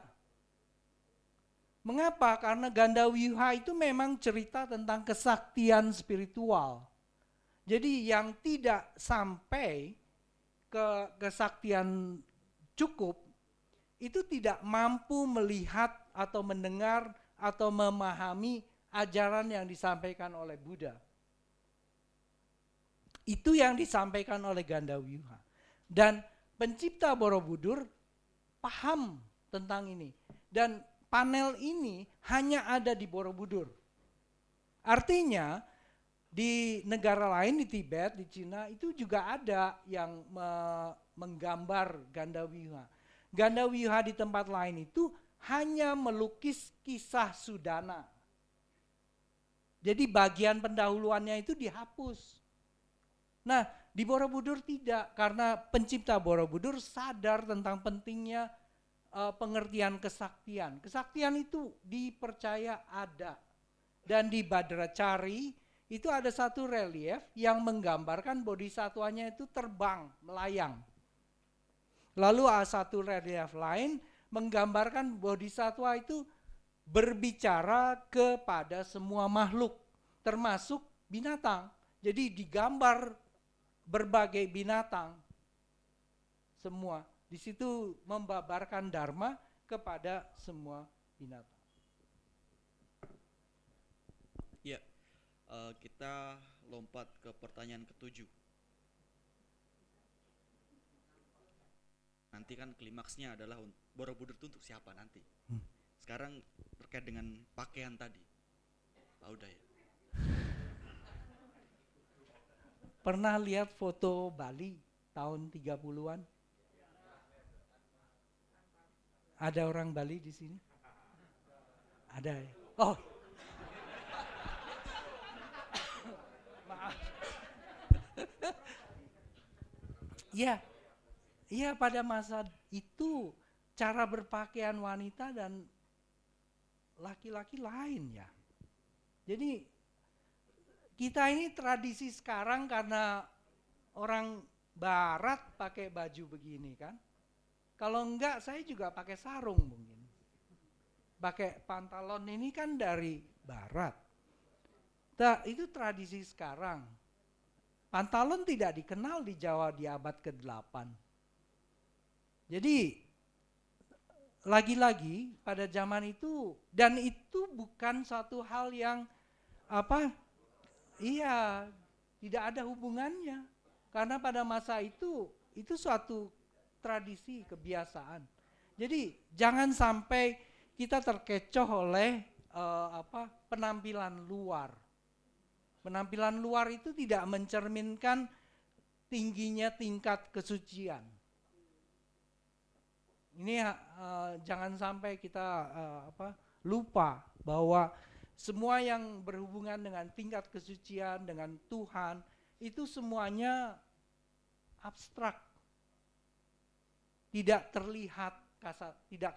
Mengapa? Karena Gandawiyuha itu memang cerita tentang kesaktian spiritual. Jadi yang tidak sampai ke kesaktian cukup itu tidak mampu melihat atau mendengar atau memahami ajaran yang disampaikan oleh Buddha. Itu yang disampaikan oleh Gandawiyuha. Dan pencipta Borobudur paham tentang ini. Dan panel ini hanya ada di Borobudur. Artinya di negara lain, di Tibet, di Cina itu juga ada yang menggambar Gandawiyuha. Gandawiyuha di tempat lain itu hanya melukis kisah Sudana. Jadi bagian pendahuluannya itu dihapus. Nah, di Borobudur tidak, karena pencipta Borobudur sadar tentang pentingnya pengertian kesaktian. Kesaktian itu dipercaya ada. Dan di Badracari itu ada satu relief yang menggambarkan bodhisatwanya itu terbang, melayang. Lalu satu relief lain menggambarkan bodhisatwa itu berbicara kepada semua makhluk, termasuk binatang. Jadi digambar berbagai binatang semua. Di situ membabarkan dharma kepada semua binatang. Ya, kita lompat ke pertanyaan ke-7. Nanti kan klimaksnya adalah Borobudur itu untuk siapa nanti. Sekarang terkait dengan pakaian tadi. Pak Udaya. Pernah lihat foto Bali tahun 30-an? Ada orang Bali di sini? Ada ya? Oh. Maaf. Iya, pada masa itu cara berpakaian wanita dan laki-laki lain ya. Jadi kita ini tradisi sekarang karena orang barat pakai baju begini kan. Kalau enggak saya juga pakai sarung mungkin. Pakai pantalon ini kan dari barat. Nah, itu tradisi sekarang. Pantalon tidak dikenal di Jawa di abad ke-8. Jadi lagi-lagi pada zaman itu, dan itu bukan satu hal yang tidak ada hubungannya. Karena pada masa itu suatu tradisi, kebiasaan. Jadi jangan sampai kita terkecoh oleh penampilan luar. Penampilan luar itu tidak mencerminkan tingginya tingkat kesucian. Ini jangan sampai kita lupa bahwa semua yang berhubungan dengan tingkat kesucian, dengan Tuhan, itu semuanya abstrak. Tidak terlihat kasat, tidak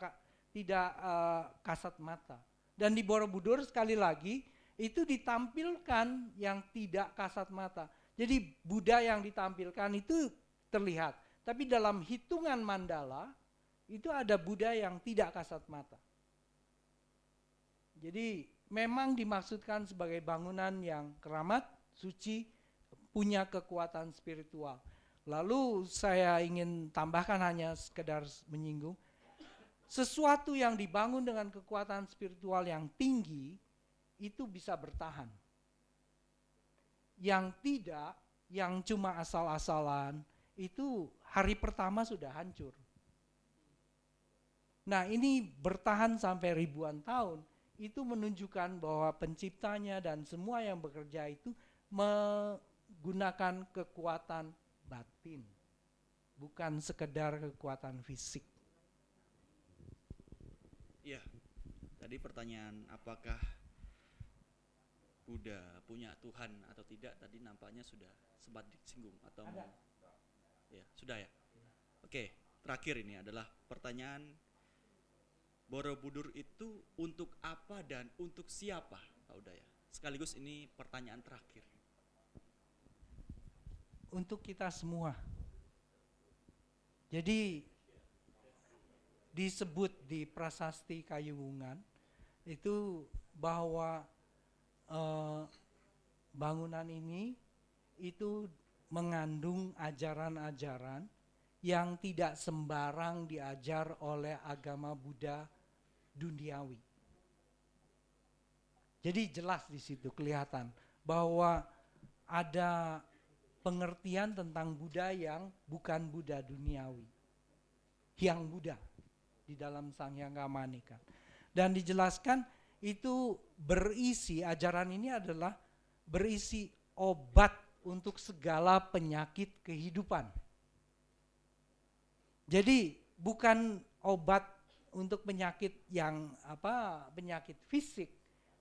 kasat mata. Dan di Borobudur sekali lagi itu ditampilkan yang tidak kasat mata. Jadi Buddha yang ditampilkan itu terlihat, tapi dalam hitungan mandala itu ada Buddha yang tidak kasat mata. Jadi memang dimaksudkan sebagai bangunan yang keramat, suci, punya kekuatan spiritual. Lalu saya ingin tambahkan hanya sekedar menyinggung, sesuatu yang dibangun dengan kekuatan spiritual yang tinggi itu bisa bertahan. Yang tidak, yang cuma asal-asalan, itu hari pertama sudah hancur. Nah, ini bertahan sampai ribuan tahun, itu menunjukkan bahwa penciptanya dan semua yang bekerja itu gunakan kekuatan batin, bukan sekedar kekuatan fisik. Iya, tadi pertanyaan apakah Buddha punya Tuhan atau tidak tadi nampaknya sudah sempat disinggung atau Ada. Ya, sudah ya. Oke, terakhir ini adalah pertanyaan Borobudur itu untuk apa dan untuk siapa, Pak Udaya? Sekaligus ini pertanyaan terakhir. Untuk kita semua. Jadi disebut di Prasasti Kayuwungan itu bahwa bangunan ini itu mengandung ajaran-ajaran yang tidak sembarang diajar oleh agama Buddha duniawi. Jadi jelas di situ kelihatan bahwa ada pengertian tentang Buddha yang bukan Buddha duniawi, Hyang Buddha di dalam Sanghyanga Manika. Dan dijelaskan itu berisi, ajaran ini adalah berisi obat untuk segala penyakit kehidupan. Jadi bukan obat untuk penyakit yang penyakit fisik,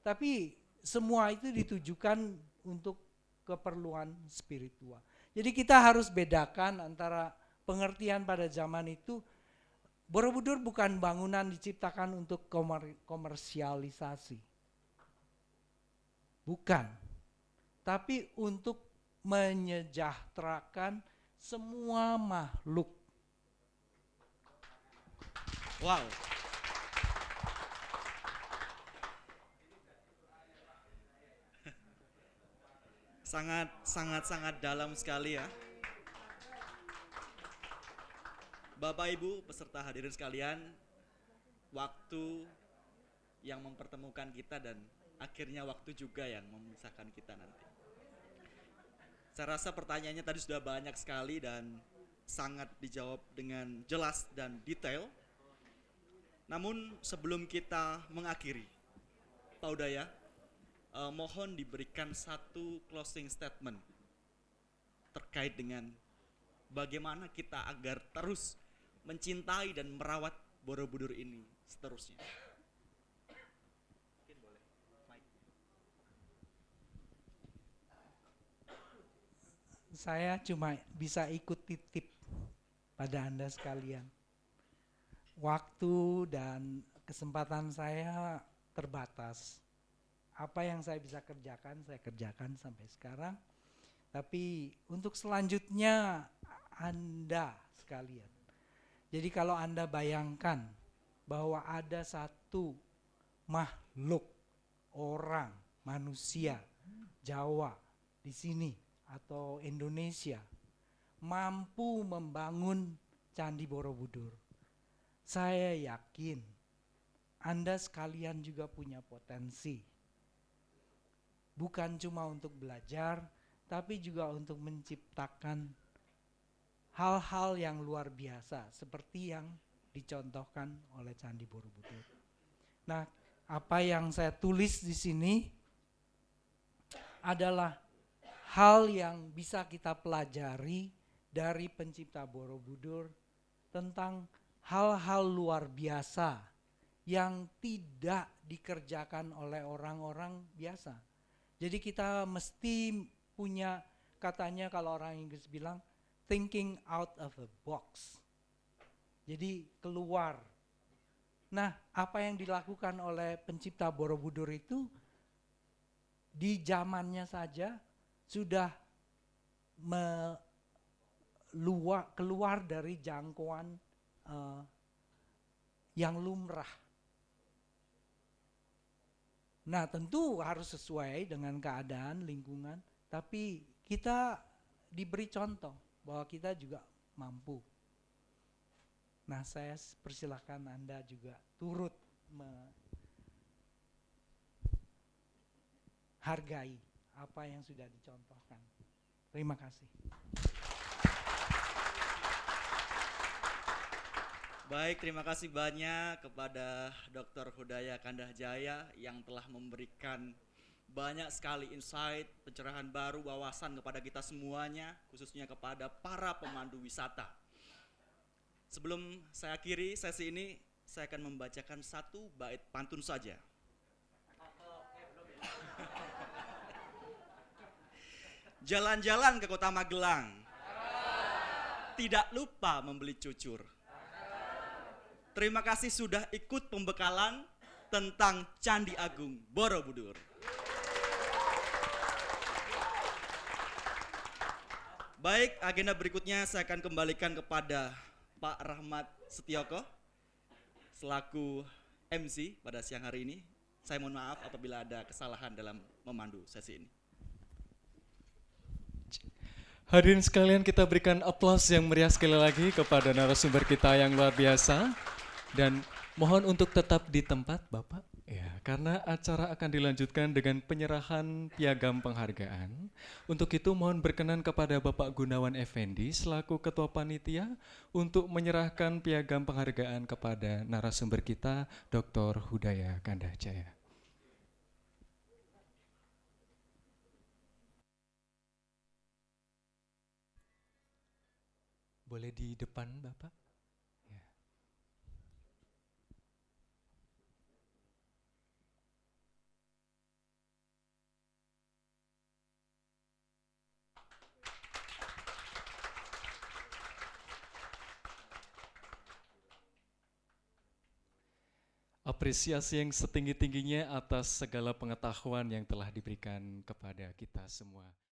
tapi semua itu ditujukan untuk keperluan spiritual. Jadi kita harus bedakan antara pengertian pada zaman itu, Borobudur bukan bangunan diciptakan untuk komersialisasi. Bukan. Tapi untuk menyejahterakan semua makhluk. Wow. Sangat dalam sekali ya. Bapak Ibu peserta hadirin sekalian, waktu yang mempertemukan kita dan akhirnya waktu juga yang memisahkan kita nanti. Saya rasa pertanyaannya tadi sudah banyak sekali dan sangat dijawab dengan jelas dan detail. Namun sebelum kita mengakhiri, Pak Udaya, mohon diberikan satu closing statement terkait dengan bagaimana kita agar terus mencintai dan merawat Borobudur ini seterusnya. Mungkin boleh. Saya cuma bisa ikut titip pada Anda sekalian. Waktu dan kesempatan saya terbatas. Apa yang saya bisa kerjakan, saya kerjakan sampai sekarang. Tapi untuk selanjutnya Anda sekalian. Jadi kalau Anda bayangkan bahwa ada satu makhluk, orang, manusia, Jawa di sini atau Indonesia mampu membangun Candi Borobudur. Saya yakin Anda sekalian juga punya potensi. Bukan cuma untuk belajar, tapi juga untuk menciptakan hal-hal yang luar biasa seperti yang dicontohkan oleh Candi Borobudur. Nah, apa yang saya tulis di sini adalah hal yang bisa kita pelajari dari pencipta Borobudur tentang hal-hal luar biasa yang tidak dikerjakan oleh orang-orang biasa. Jadi kita mesti punya, katanya kalau orang Inggris bilang, thinking out of the box. Jadi keluar. Nah, apa yang dilakukan oleh pencipta Borobudur itu di zamannya saja sudah keluar dari jangkauan yang lumrah. Nah, tentu harus sesuai dengan keadaan lingkungan, tapi kita diberi contoh bahwa kita juga mampu. Nah, saya persilahkan Anda juga turut menghargai apa yang sudah dicontohkan. Terima kasih. Baik, terima kasih banyak kepada Dr. Hudaya Kandahjaya yang telah memberikan banyak sekali insight, pencerahan baru, wawasan kepada kita semuanya, khususnya kepada para pemandu wisata. Sebelum saya akhiri sesi ini, saya akan membacakan satu bait pantun saja. Jalan-jalan ke kota Magelang, tidak lupa membeli cucur. Terima kasih sudah ikut pembekalan tentang Candi Agung Borobudur. Baik, agenda berikutnya saya akan kembalikan kepada Pak Rahmat Setioko selaku MC pada siang hari ini. Saya mohon maaf apabila ada kesalahan dalam memandu sesi ini. Hadirin sekalian, kita berikan aplaus yang meriah sekali lagi kepada narasumber kita yang luar biasa. Dan mohon untuk tetap di tempat, Bapak. Ya, karena acara akan dilanjutkan dengan penyerahan piagam penghargaan. Untuk itu mohon berkenan kepada Bapak Gunawan Effendi selaku Ketua Panitia untuk menyerahkan piagam penghargaan kepada narasumber kita, Dr. Hudaya Kandahjaya. Boleh di depan, Bapak? Ya. Apresiasi yang setinggi-tingginya atas segala pengetahuan yang telah diberikan kepada kita semua.